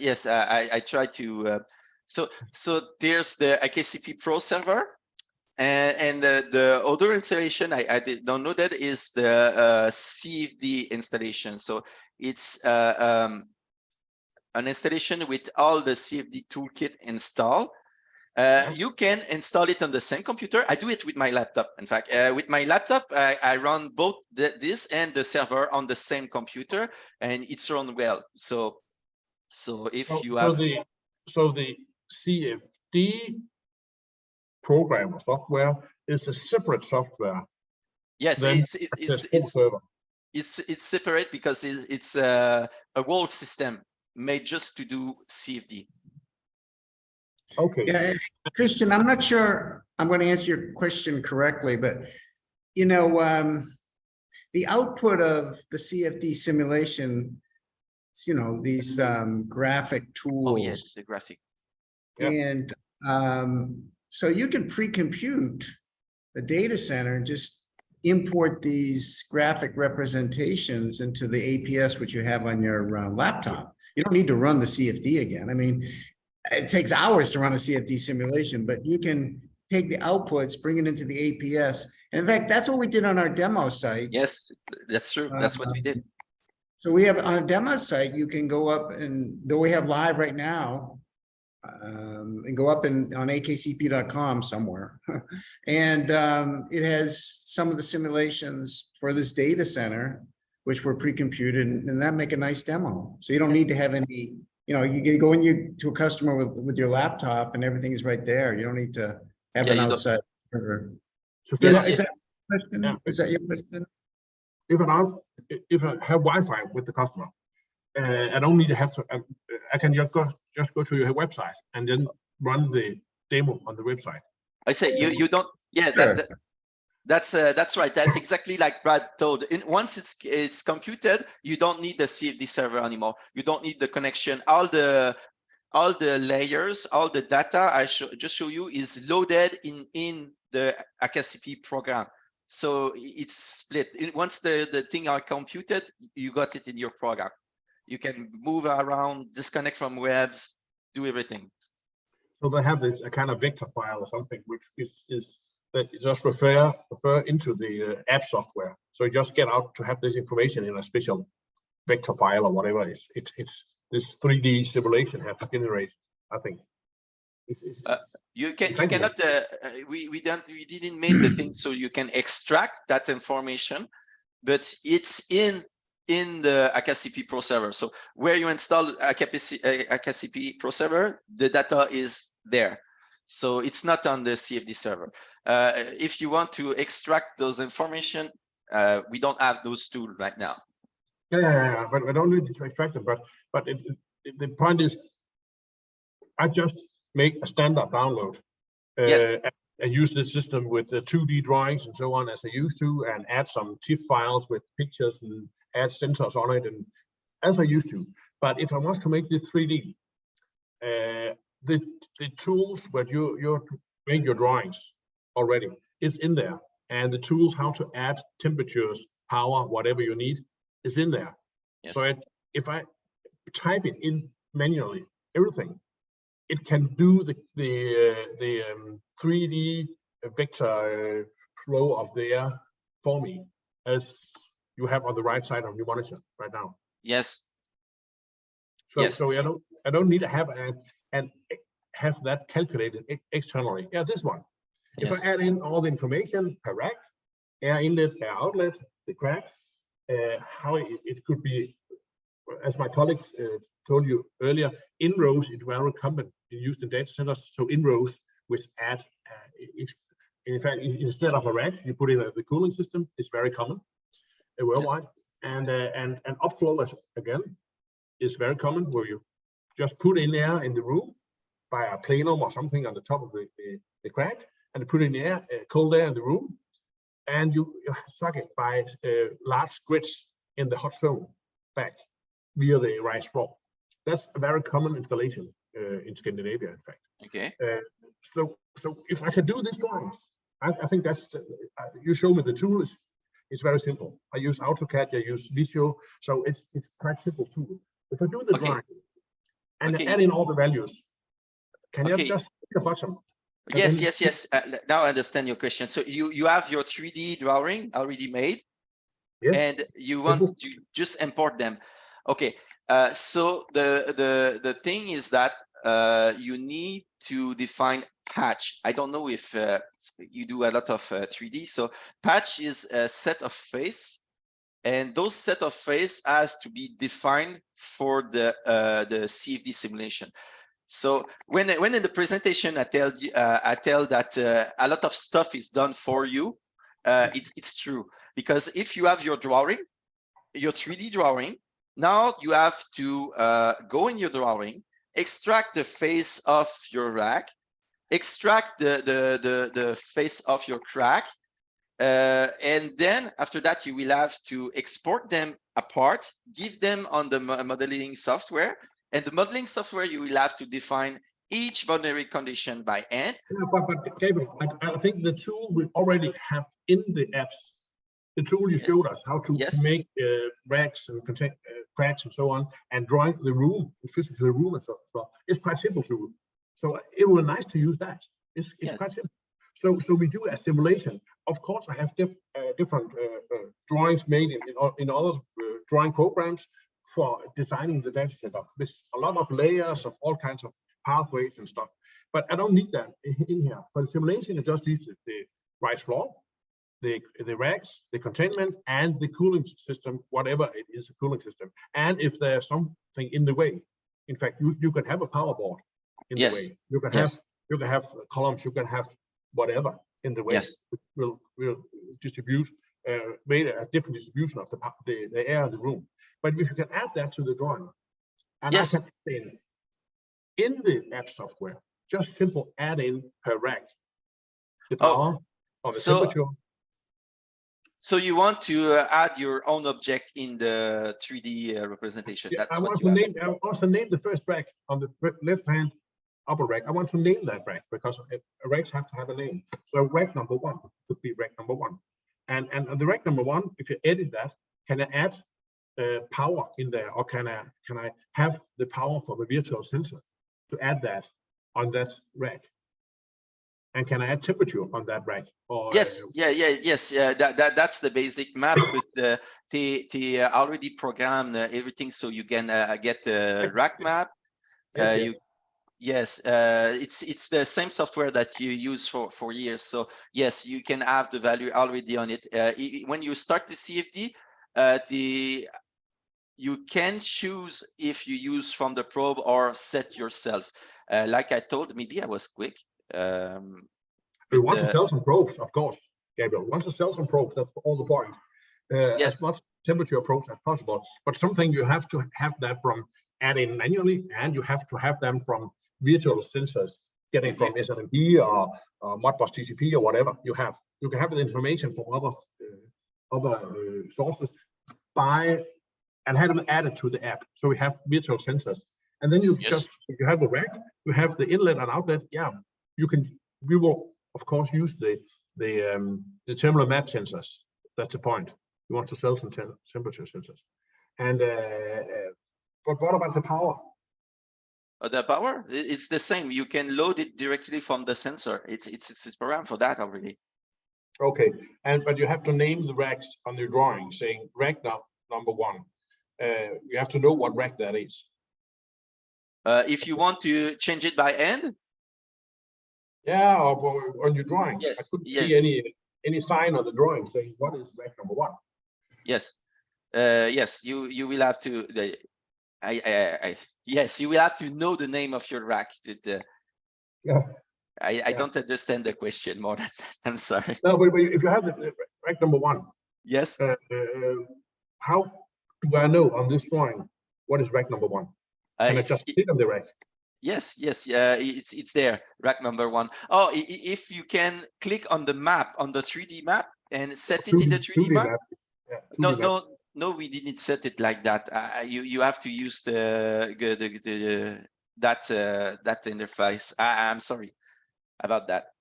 Yes. I try to. So there's the AKCP Pro server, and the other installation I don't know that is the CFD installation. So it's an installation with all the CFD toolkit installed. You can install it on the same computer. I do it with my laptop. In fact, with my laptop, I run both this and the server on the same computer, and it's run well. So if you have the CFD program or software is a separate software. Yes, it's separate because it's a whole system made just to do CFD. Okay. Yeah, Christian, I'm not sure I'm going to answer your question correctly, but you know, the output of the CFD simulation, you know, these graphic tools. Oh yes, the graphic. And so you can pre-compute the data center and just import these graphic representations into the APS, which you have on your laptop. You don't need to run the CFD again. I mean, it takes hours to run a CFD simulation, but you can take the outputs, bring it into the APS. And in fact, that's what we did on our demo site. Yes, that's true. That's what we did. So we have on a demo site, you can go up, and though we have live right now, and go up on akcp.com somewhere. And it has some of the simulations for this data center, which were pre-computed, and that make a nice demo. So you don't need to have any, you know, you can go in to a customer with your laptop and everything is right there. You don't need to have an outside server. Yes, Is that your question? Yeah. Is that your question? If I have Wi-Fi with the customer, I don't need to have to. I can just go to your website and then run the demo on the website. I say you don't. Yeah, Sure. That's right. That's exactly like Brad told. Once it's computed, you don't need the CFD server anymore. You don't need the connection. All the layers, all the data I just show you is loaded in the AKCP program. So it's split. Once the thing are computed, you got it in your program. You can move around, disconnect from webs, do everything. So they have this a kind of vector file or something, which is that you just refer into the app software. So you just get out to have this information in a special vector file or whatever. It's this 3D simulation has to generate, I think. You cannot we didn't make the thing so you can extract that information, but it's in the AKCP Pro server. So where you install AKCP Pro server, the data is there. So it's not on the CFD server. If you want to extract those information, we don't have those tools right now. Yeah, but we don't need to extract them. But the point is, I just make a standard download. Yes. And use this system with the 2D drawings and so on as I used to, and add some TIFF files with pictures and add sensors on it, and as I used to. But if I want to make this 3D, the tools where you make your drawings already is in there, and the tools how to add temperatures, power, whatever you need is in there. Yes. So if I type it in manually, everything, it can do the 3D vector flow of the air for me, as you have on the right side of your monitor right now. Yes. So, yes. so I don't need to have that calculated externally. Yeah, this one. Yes. If I add in all the information per rack, air inlet, air outlet, the cracks, how it could be, as my colleague told you earlier, in rows is very common used in data centers. So in rows, which add, in fact, instead of a rack, you put in the cooling system. It's very common worldwide. Yes. And upflow again is very common, where you just put in air in the room by a plenum or something on the top of the crack, and put in air, cold air in the room, and you suck it by large squirts in the hot zone back via the rise floor. That's a very common installation in Scandinavia, in fact. Okay. So if I can do these drawings, I think that's you show me the tool is very simple. I use AutoCAD, I use Visio, so it's quite simple tool. If I do the drawing and add in all the values, can you just click a button? Yes. Now I understand your question. So you have your 3D drawing already made, yes, and you want to just import them. Okay. So the thing is that you need to define patch. I don't know if you do a lot of 3D. So patch is a set of face, and those set of face has to be defined for the CFD simulation. So when in the presentation I tell that a lot of stuff is done for you, it's true, because if you have your drawing, your 3D drawing, now you have to go in your drawing, extract the face of your rack, extract the face of your crack, and then after that you will have to export them apart, give them on the modeling software, and the modeling software you will have to define each boundary condition by hand. Yeah, but Gabriel, I think the tool we already have in the apps. The tool you showed us how to make racks and contain cracks and so on, and drawing the room, physically the room and so on. It's quite simple to. So it was nice to use that. It's quite simple. So we do a simulation. Of course, I have different drawings made in other drawing programs for designing the data center with a lot of layers of all kinds of pathways and stuff. But I don't need that in here. For the simulation, I just use the rise floor, the racks, the containment, and the cooling system, whatever it is, a cooling system. And if there's something in the way, in fact, you can have a power board in the way. You can have columns, you can have whatever in the way. Yes. Will distribute, made a different distribution of the air in the room. But if you can add that to the drawing, and I can add in the app software, just simple add in per rack the power of the temperature So you want to add your own object in the 3D representation. Yeah, That's I what want you to ask. name. I also name the first rack on the left-hand upper rack. I want to name that rack because racks have to have a name. So rack number 1 could be rack number 1, and the rack number 1, if you edit that, can I add power in there, or can I have the power for the virtual sensor to add that on that rack? And can I add temperature on that rack? Or, Yes, yes. That's the basic map, but they already programmed everything so you can get the rack map. yes. It's the same software that you use for years. So yes, you can have the value already on it. When you start the CFD, you can choose if you use from the probe or set yourself. Like I told, maybe I was quick. We want to sell some probes, of course, Gabriel. Once to sell some probes, that's all the point. Yes. As much temperature probes as possible. But something you have to have that from adding manually, and you have to have them from virtual sensors, getting from SNMP or Modbus TCP or whatever you have. You can have the information from other sources and have them added to the app. So we have virtual sensors, and then you just, if you have the rack, you have the inlet and outlet. Yeah, we will of course use the terminal map sensors. That's the point. We want to sell some temperature sensors. And but what about the power? The power, it's the same. You can load it directly from the sensor. It's programmed for that already. Okay, but you have to name the racks on your drawing, saying rack number 1. You have to know what rack that is. If you want to change it by hand. Yeah, or on your drawing. Yes. I couldn't see any sign on the drawing saying what is rack number 1. Yes. Yes, you will have to. Yes, you will have to know the name of your rack. I don't understand the question more than that. I'm sorry. No, but if you have the rack number 1. Yes. How do I know on this drawing what is rack number 1? Can I just click on the rack? Yes, it's there, rack number 1. Oh, if you can click on the map, on the 3D map, and set it in the 3D map. Yeah, no, we didn't set it like that. You have to use that interface. I'm sorry about that.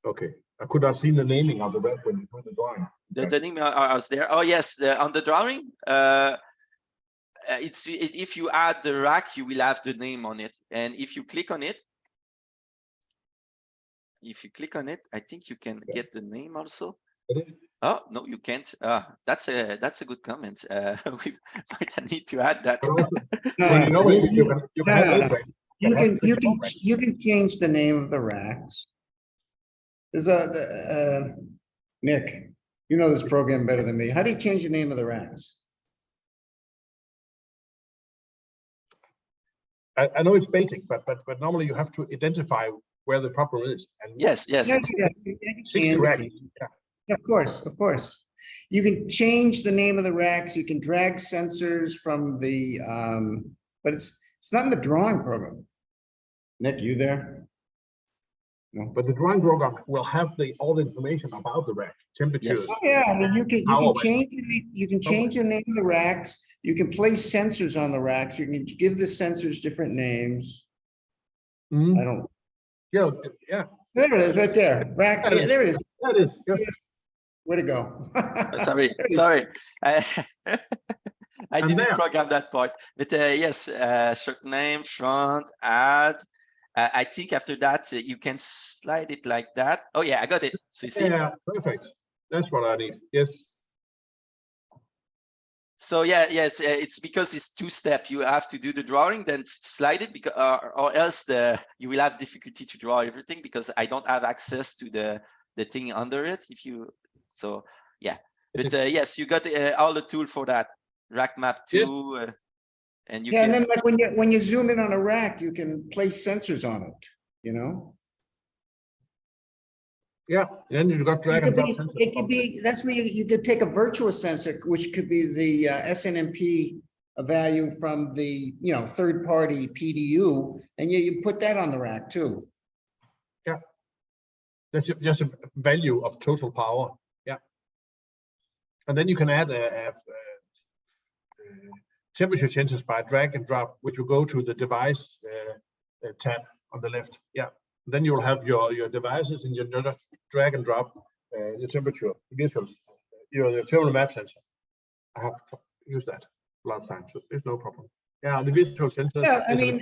Okay, I could have seen the naming of the rack when you put the drawing. The name is there. Oh yes, on the drawing. If you add the rack, you will have the name on it, and if you click on it, I think you can get the name also. Oh no, you can't. That's a good comment. We might need to add that. You can change the name of the racks. There's Nick, you know this program better than me. How do you change the name of the racks? I know it's basic, but normally you have to identify where the problem is. And yes. 60 racks. Yeah, of course. You can change the name of the racks. You can drag sensors from the, but it's not in the drawing program. Nick, you there? No. But the drawing program will have all the information about the rack, temperatures. Yes. Oh, yeah, I mean, you can change the name of the racks. You can place sensors on the racks. You can give the sensors different names. I don't. Yeah. There it is, right there. Rack. Yeah, there it is. There it is. Yes. Way to go. Sorry. I didn't program that part. But yes, short name, front, add. I think after that you can slide it like that. Oh yeah, I got it. So you see? Yeah, perfect. That's what I need. Yes. So it's because it's 2-step. You have to do the drawing, then slide it, because or else you will have difficulty to draw everything because I don't have access to the thing under it. So yeah, but yes, you got all the tool for that. Rack map 2, yes. And you can. And then like when you zoom in on a rack, you can place sensors on it. You know. Yeah, then you got drag and drop sensors. It could be, that's where you could take a virtual sensor, which could be the SNMP value from the third-party PDU, and you put that on the rack too. Yeah, that's just a value of total power. Yeah. And then you can add temperature changes by drag and drop, which will go to the device tab on the left. Yeah. Then you'll have your devices and your drag and drop the temperature visuals, your thermal map sensor. I have used that a lot of times, so there's no problem. Yeah, the visual sensor. Yeah, I mean,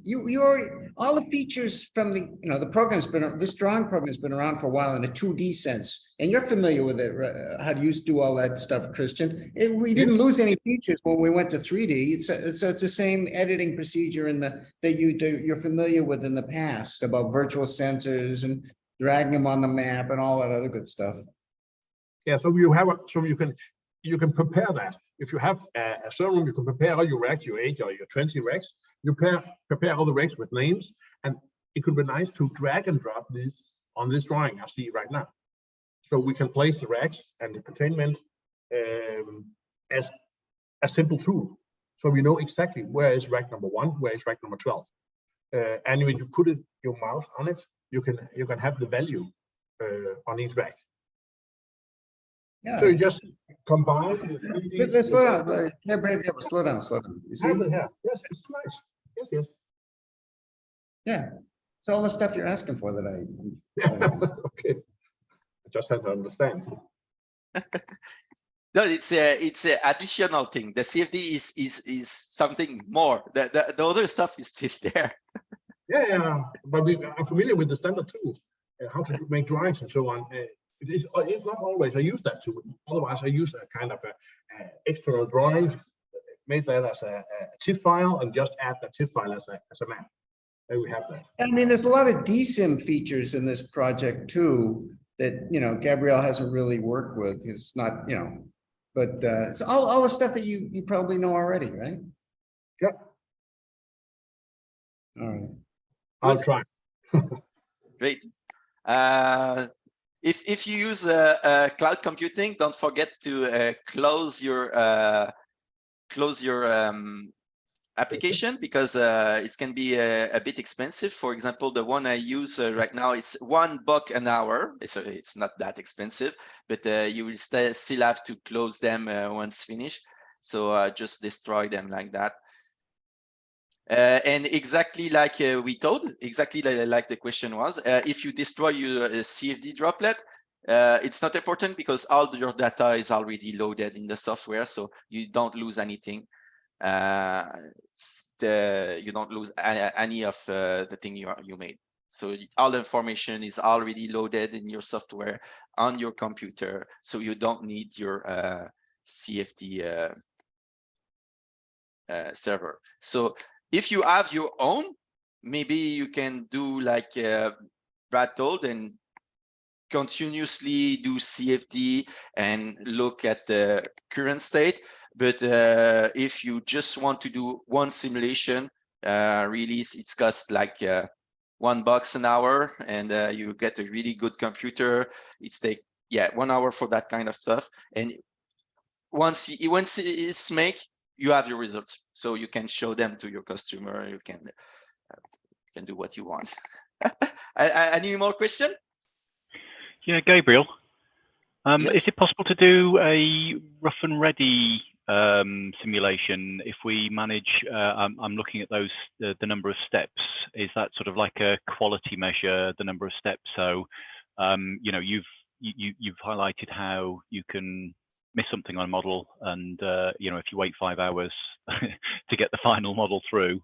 you're all the features from the, the program's been, this drawing program's been around for a while in a 2D sense, and you're familiar with it, how to do all that stuff, Christian. We didn't lose any features when we went to 3D. So it's the same editing procedure in that you're familiar with in the past about virtual sensors and dragging them on the map and all that other good stuff. Yeah, so you can prepare that. If you have a server room, you can prepare all your racks, your 8 or your 20 racks. You prepare all the racks with names, and it could be nice to drag and drop this on this drawing I see right now. So we can place the racks and the containment as a simple tool. So we know exactly where is rack number 1, where is rack number 12. And when you put your mouse on it, you can have the value on each rack. Yeah. So you just combine. Slow down. Slow down. You see? Yeah. Yes, it's nice. Yes. Yeah. It's all the stuff you're asking for that Okay. I just have to understand. No, it's a additional thing. The CFD is something more. The other stuff is still there. Yeah. But I'm familiar with the standard tools, how to make drawings and so on. It's not always I use that tool. Otherwise, I use a kind of external drawings, made that as a TIFF file, and just add the TIFF file as a map. There we have that. I mean, there's a lot of DSIM features in this project too that Gabriel hasn't really worked with. It's not, but it's all the stuff that you probably know already, right? Yep. All right. I'll try. Great. If you use cloud computing, don't forget to close your application, because it can be a bit expensive. For example, the one I use right now, it's $1 an hour. So it's not that expensive, but you will still have to close them once finished. So just destroy them like that. And exactly like we told, exactly like the question was, if you destroy your CFD droplet, it's not important because all your data is already loaded in the software, so you don't lose anything. You don't lose any of the thing you made. So all the information is already loaded in your software on your computer, so you don't need your CFD server. So if you have your own, maybe you can do like Brad told and continuously do CFD and look at the current state. But if you just want to do one simulation, really it's costs like $1 an hour, and you get a really good computer. It's 1 hour for that kind of stuff. And once it's made, you have your results, so you can show them to your customer. You can do what you want. Any more question? Yeah, Gabriel. Yes. Is it possible to do a rough and ready simulation if we manage? I'm looking at those the number of steps. Is that sort of like a quality measure, the number of steps? So you've highlighted how you can miss something on a model, and if you wait 5 hours to get the final model through,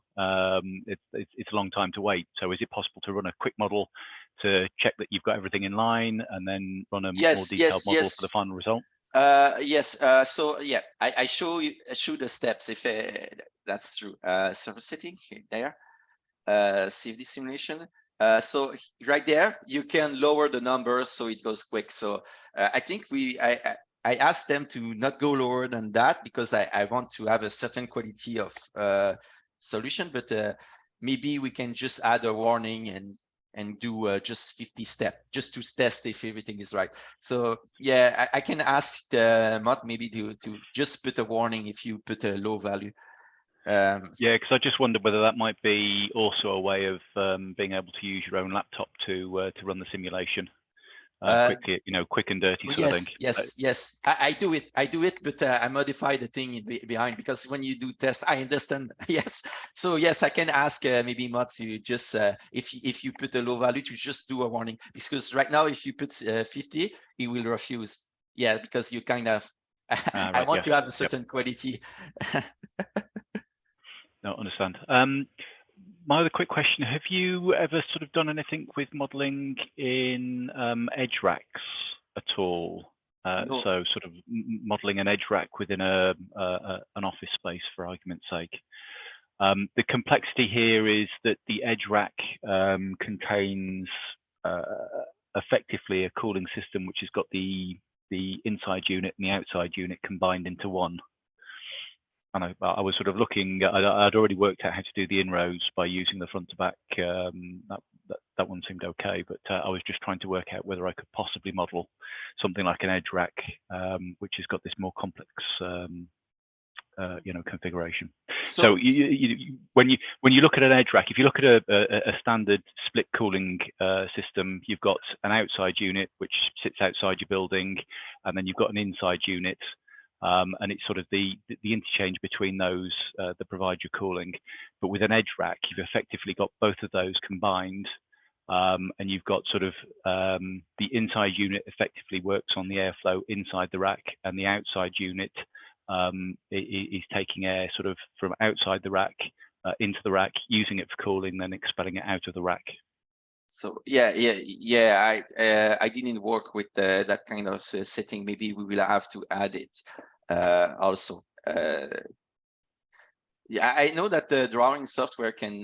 it's a long time to wait. So is it possible to run a quick model to check that you've got everything in line, and then run a more detailed model for the final result? Yes. So yeah, I show the steps if that's true. Server setting there, CFD simulation. So right there, you can lower the numbers so it goes quick. So I think I asked them to not go lower than that because I want to have a certain quality of solution, but maybe we can just add a warning and do just 50 steps just to test if everything is right. So yeah, I can ask the mod maybe to just put a warning if you put a low value. Yeah, because I just wondered whether that might be also a way of being able to use your own laptop to run the simulation. quickly, quick and dirty sort of thing. Yes. I do it, but I modify the thing behind, because when you do test, I understand. Yes. So yes, I can ask maybe Matt to just if you put a low value, to just do a warning, because right now if you put 50, he will refuse. Yeah, because you kind of I Right, want to have a certain quality. No, understand. My other quick question, have you ever sort of done anything with modeling in edge racks at all? No. So sort of modeling an edge rack within an office space, for argument's sake. The complexity here is that the edge rack contains effectively a cooling system which has got the inside unit and the outside unit combined into one. And I was sort of looking, I'd already worked out how to do the inroads by using the front to back. That one seemed okay, but I was just trying to work out whether I could possibly model something like an edge rack, which has got this more complex, configuration. So when you look at an edge rack, if you look at a standard split cooling system, you've got an outside unit which sits outside your building, and then you've got an inside unit. And it's sort of the interchange between those that provide your cooling. But with an edge rack, you've effectively got both of those combined, and you've got sort of the inside unit effectively works on the airflow inside the rack, and the outside unit is taking air sort of from outside the rack into the rack, using it for cooling, then expelling it out of the rack. So I didn't work with that kind of setting. Maybe we will have to add it also. Yeah, I know that the drawing software can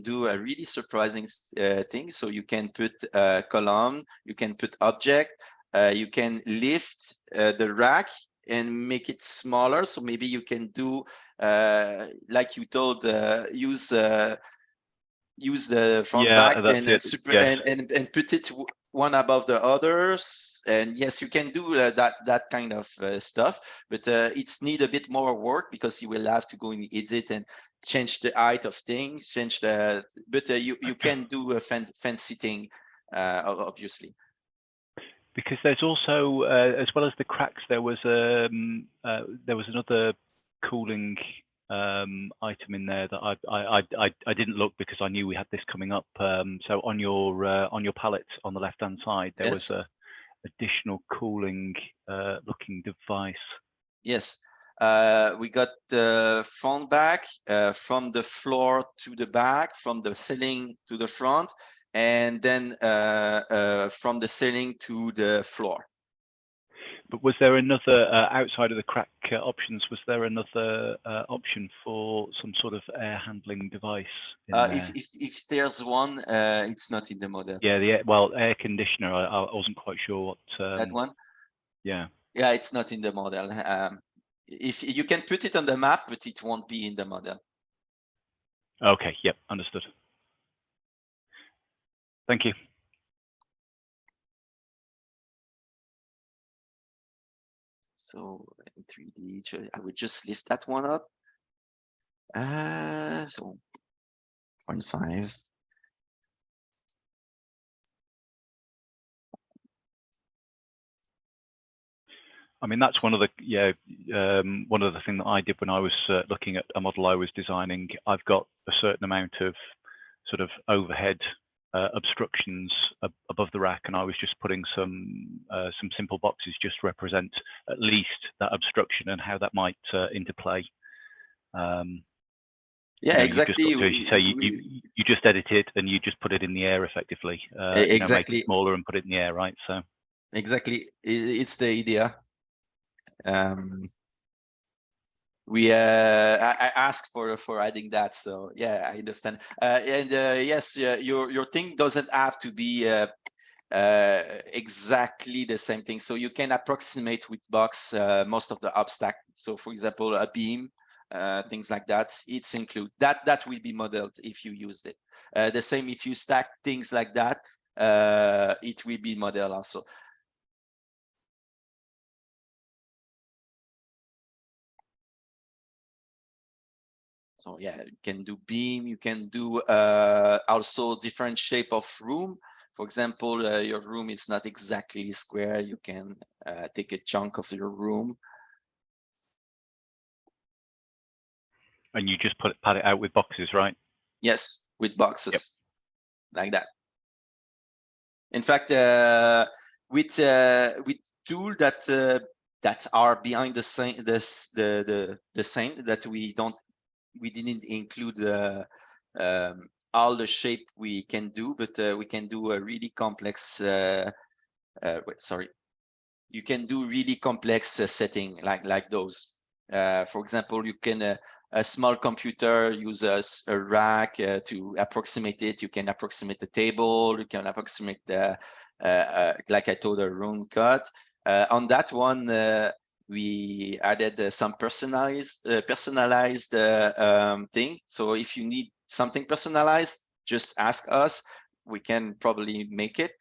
do a really surprising thing. So you can put a column, you can put object, you can lift the rack and make it smaller. So maybe you can do like you told, use the front back and and put it one above the others. And yes, you can do that kind of stuff, but it's need a bit more work, because you will have to go in edit and change the height of things, change the. But you can do a fancy thing, obviously. Because there's also, as well as the cracks, there was another cooling item in there that I didn't look, because I knew we had this coming up. So on your palette on the left hand side, there was a additional cooling looking device. Yes, we got the front back, from the floor to the back, from the ceiling to the front, and then from the ceiling to the floor. But was there another, outside of the crack options, was there another option for some sort of air handling device? If there's one, it's not in the model. Yeah, air conditioner, I wasn't quite sure what. That one? Yeah. Yeah, it's not in the model. If you can put it on the map, but it won't be in the model. Okay, yep, understood. Thank you. So in 3D, I would just lift that one up. So 0.5. I mean, that's one of the things that I did when I was looking at a model I was designing. I've got a certain amount of sort of overhead obstructions above the rack, and I was just putting some simple boxes just to represent at least that obstruction and how that might interplay. Yeah, exactly. You just edit it and you just put it in the air effectively. Exactly. Make it smaller and put it in the air, right? So exactly, it's the idea. I asked for adding that, so yeah, I understand. And yes, your thing doesn't have to be exactly the same thing. So you can approximate with box most of the obstacle. So for example, a beam, things like that, it's included. That will be modeled if you used it. The same if you stack things like that, it will be modeled also. So yeah, you can do beam, you can do also different shape of room. For example, your room is not exactly square. You can take a chunk of your room. And you just pad it out with boxes, right? Yes, with boxes, like that. In fact, with tool that are behind the scene, the scene that we didn't include all the shape we can do, but we can do a really complex. Sorry, you can do really complex setting like those. For example, you can a small computer uses a rack to approximate it. You can approximate the table. You can approximate the, like I told, a room cut. On that one, we added some personalized thing. So if you need something personalized, just ask us. We can probably make it.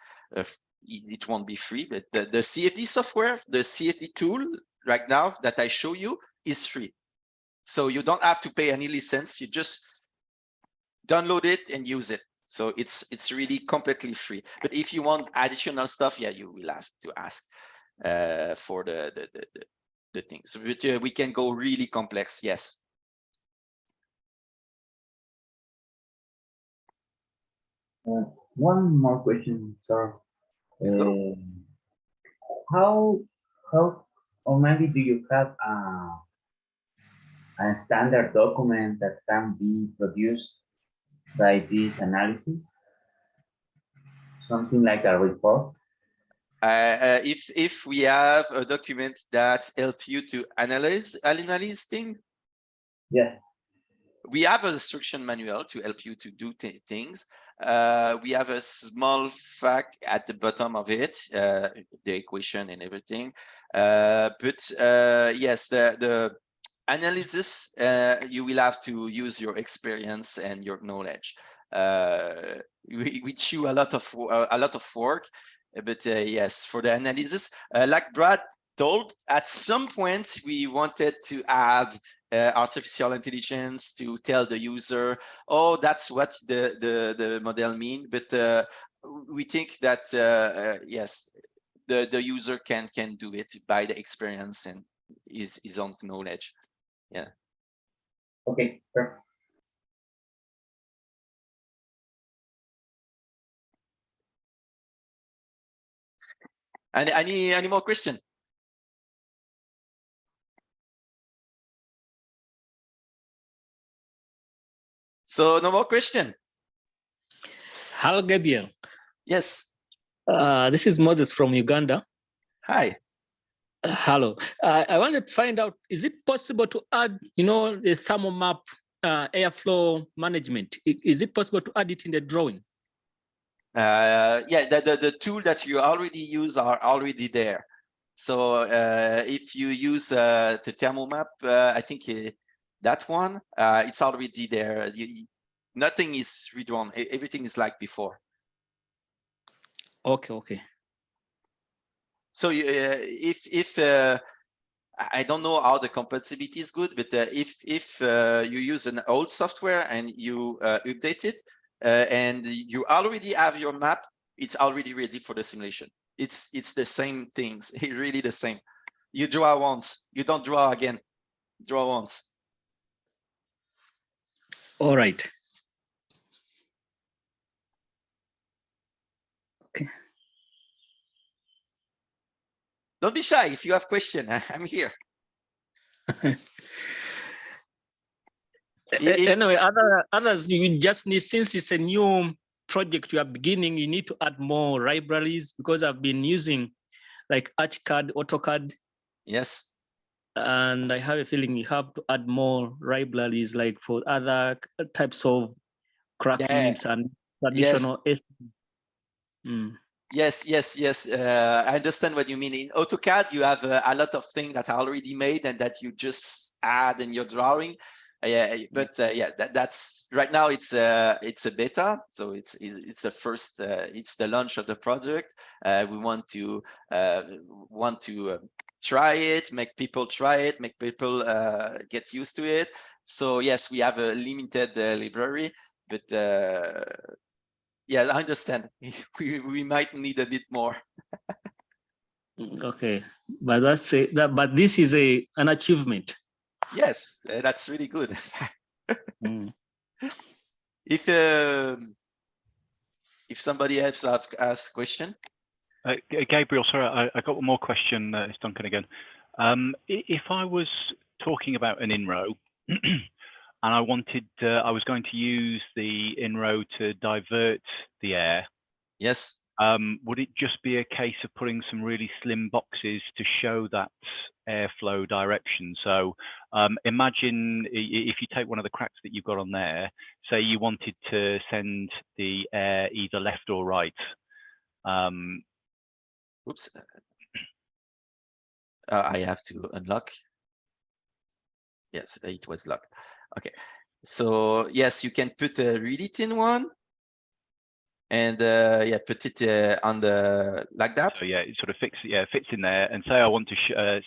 It won't be free, but the CFD software, the CFD tool right now that I show you is free. So you don't have to pay any license. You just download it and use it. So it's really completely free. But if you want additional stuff, yeah, you will have to ask for the things. So we can go really complex. Yes. One more question, sir. Let's go. How or maybe do you have a standard document that can be produced by this analysis? Something like a report? If we have a document that help you to analyze things, yeah, we have an instruction manual to help you to do things. We have a small fact at the bottom of it, the equation and everything. But yes, the analysis, you will have to use your experience and your knowledge. We chew a lot of work, but yes, for the analysis, like Brad told, at some point we wanted to add artificial intelligence to tell the user, oh, that's what the model mean. But we think that yes, the user can do it by the experience and his own knowledge. Yeah. Okay, perfect. And any more question? So no more question. Hello, Gabriel. Yes. This is Moses from Uganda. Hi. Hello. I wanted to find out, is it possible to add, the thermal map airflow management? Is it possible to add it in the drawing? Yeah, the tool that you already use are already there. So if you use the thermal map, I think that one, it's already there. Nothing is redrawn. Everything is like before. Okay. So if I don't know how the compatibility is good, but if you use an old software and you update it and you already have your map, it's already ready for the simulation. It's the same things, really the same. You draw once, you don't draw again. Draw once. All right. Okay. Don't be shy. If you have question, I'm here. Anyway, others you just need, since it's a new project you are beginning, you need to add more libraries, because I've been using like ArchCAD, AutoCAD. Yes. And I have a feeling you have to add more libraries, like for other types of graphics and traditional. Yes. Yes. I understand what you mean. In AutoCAD, you have a lot of things that are already made and that you just add in your drawing. But yeah, that's right now. It's a beta, so it's the first. It's the launch of the project. We want to try it, make people try it, make people get used to it. So yes, we have a limited library, but Yeah, I understand. We might need a bit more. Okay, but but this is an achievement. Yes, that's really good. Mm. If somebody else asks question. Gabriel, sorry, I got one more question. It's Duncan again. If I was talking about an in-row and I was going to use the in-row to divert the air, Yes. would it just be a case of putting some really slim boxes to show that airflow direction? So imagine if you take one of the cracks that you've got on there, say you wanted to send the air either left or right. Oops. I have to unlock. Yes, it was locked. Okay. So yes, you can put a really thin one. And yeah, put it on the like that. So yeah, it sort of fits in there. And say I want to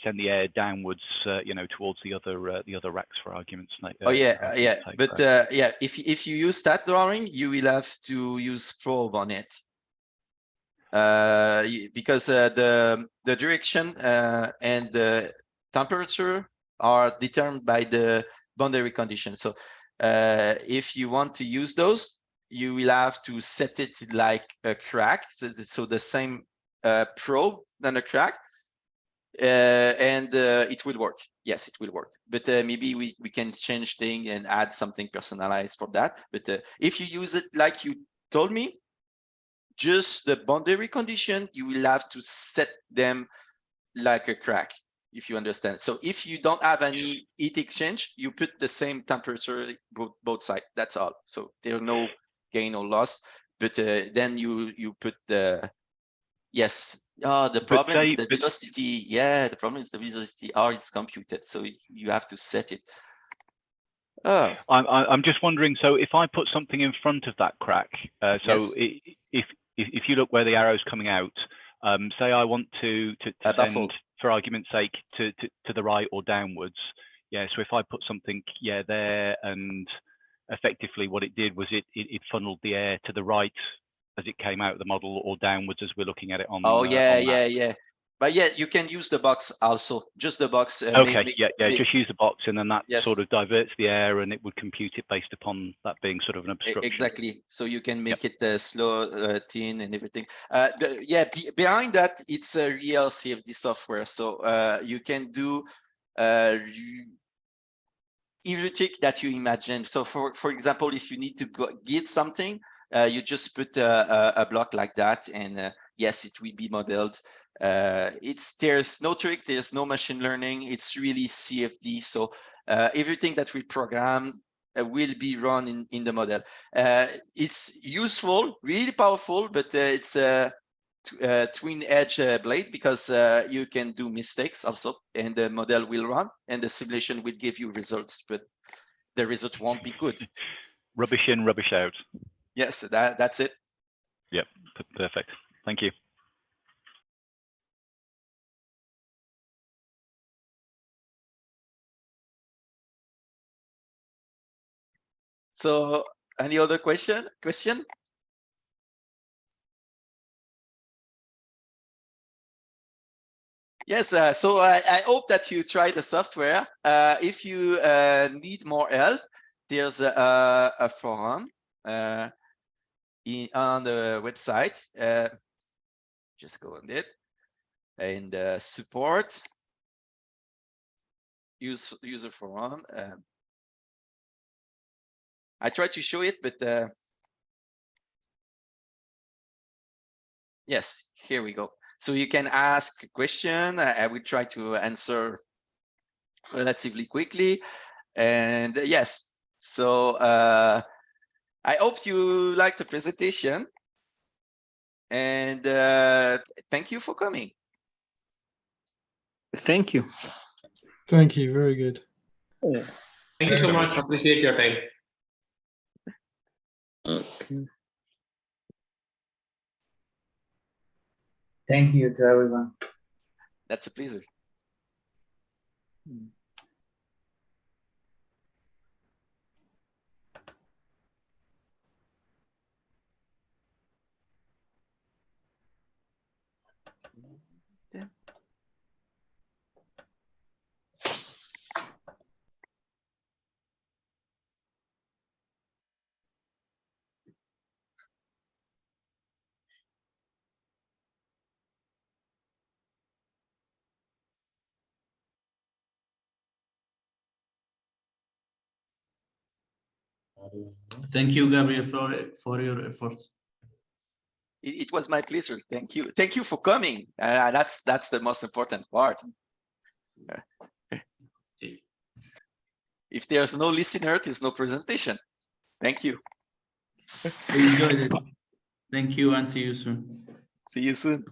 send the air downwards, towards the other racks for argument's sake. Oh yeah, yeah. But yeah, if you use that drawing, you will have to use probe on it. Because the direction and the temperature are determined by the boundary condition. So if you want to use those, you will have to set it like a crack, so the same probe than a crack, and it will work. Yes, it will work. But maybe we can change things and add something personalized for that. But if you use it like you told me, just the boundary condition, you will have to set them like a crack, if you understand. So if you don't have any heat exchange, you put the same temperature both sides. That's all. So there's no gain or loss. But then you put the yes. Oh, the problem is the velocity. Yeah, the problem is the velocity. How it's computed. So you have to set it. Oh. I'm just wondering. So if I put something in front of that crack, Yes. If you look where the arrow's coming out, say I want to send, for argument's sake, to the right or downwards. Yeah. So if I put something, there, and effectively what it did was it funneled the air to the right as it came out of the model, or downwards as we're looking at it on. Oh yeah, yeah. But yeah, you can use the box also. Just the box. Okay. Just use the box, and then that yes. sort of diverts the air, and it would compute it based upon that being sort of an obstruction. Exactly. So you can make it slow, thin, and everything. Behind that, it's a real CFD software. So you can do everything that you imagine. So for example, if you need to get something, you just put a block like that, and yes, it will be modeled. There's no trick, there's no machine learning. It's really CFD. So everything that we program will be run in the model. It's useful, really powerful, but it's a twin edge blade, because you can do mistakes also, and the model will run and the simulation will give you results, but the results won't be good. Rubbish in, rubbish out. Yes, that's it. Yep, perfect. Thank you. So any other question? Yes, so I hope that you try the software. If you need more help, there's a forum on the website. Just go on it, and support user forum. I tried to show it, but yes, here we go. So you can ask a question. I will try to answer relatively quickly. And yes, so I hope you liked the presentation. And thank you for coming. Thank you. Thank you. Very good. Thank you so much. Appreciate your time. Okay. Thank you to everyone. That's a pleasure. then. Thank you, Gabriel, for your efforts. It was my pleasure. Thank you. Thank you for coming. That's the most important part. If there's no listener, there's no presentation. Thank you. We enjoyed it. Thank you and see you soon. See you soon.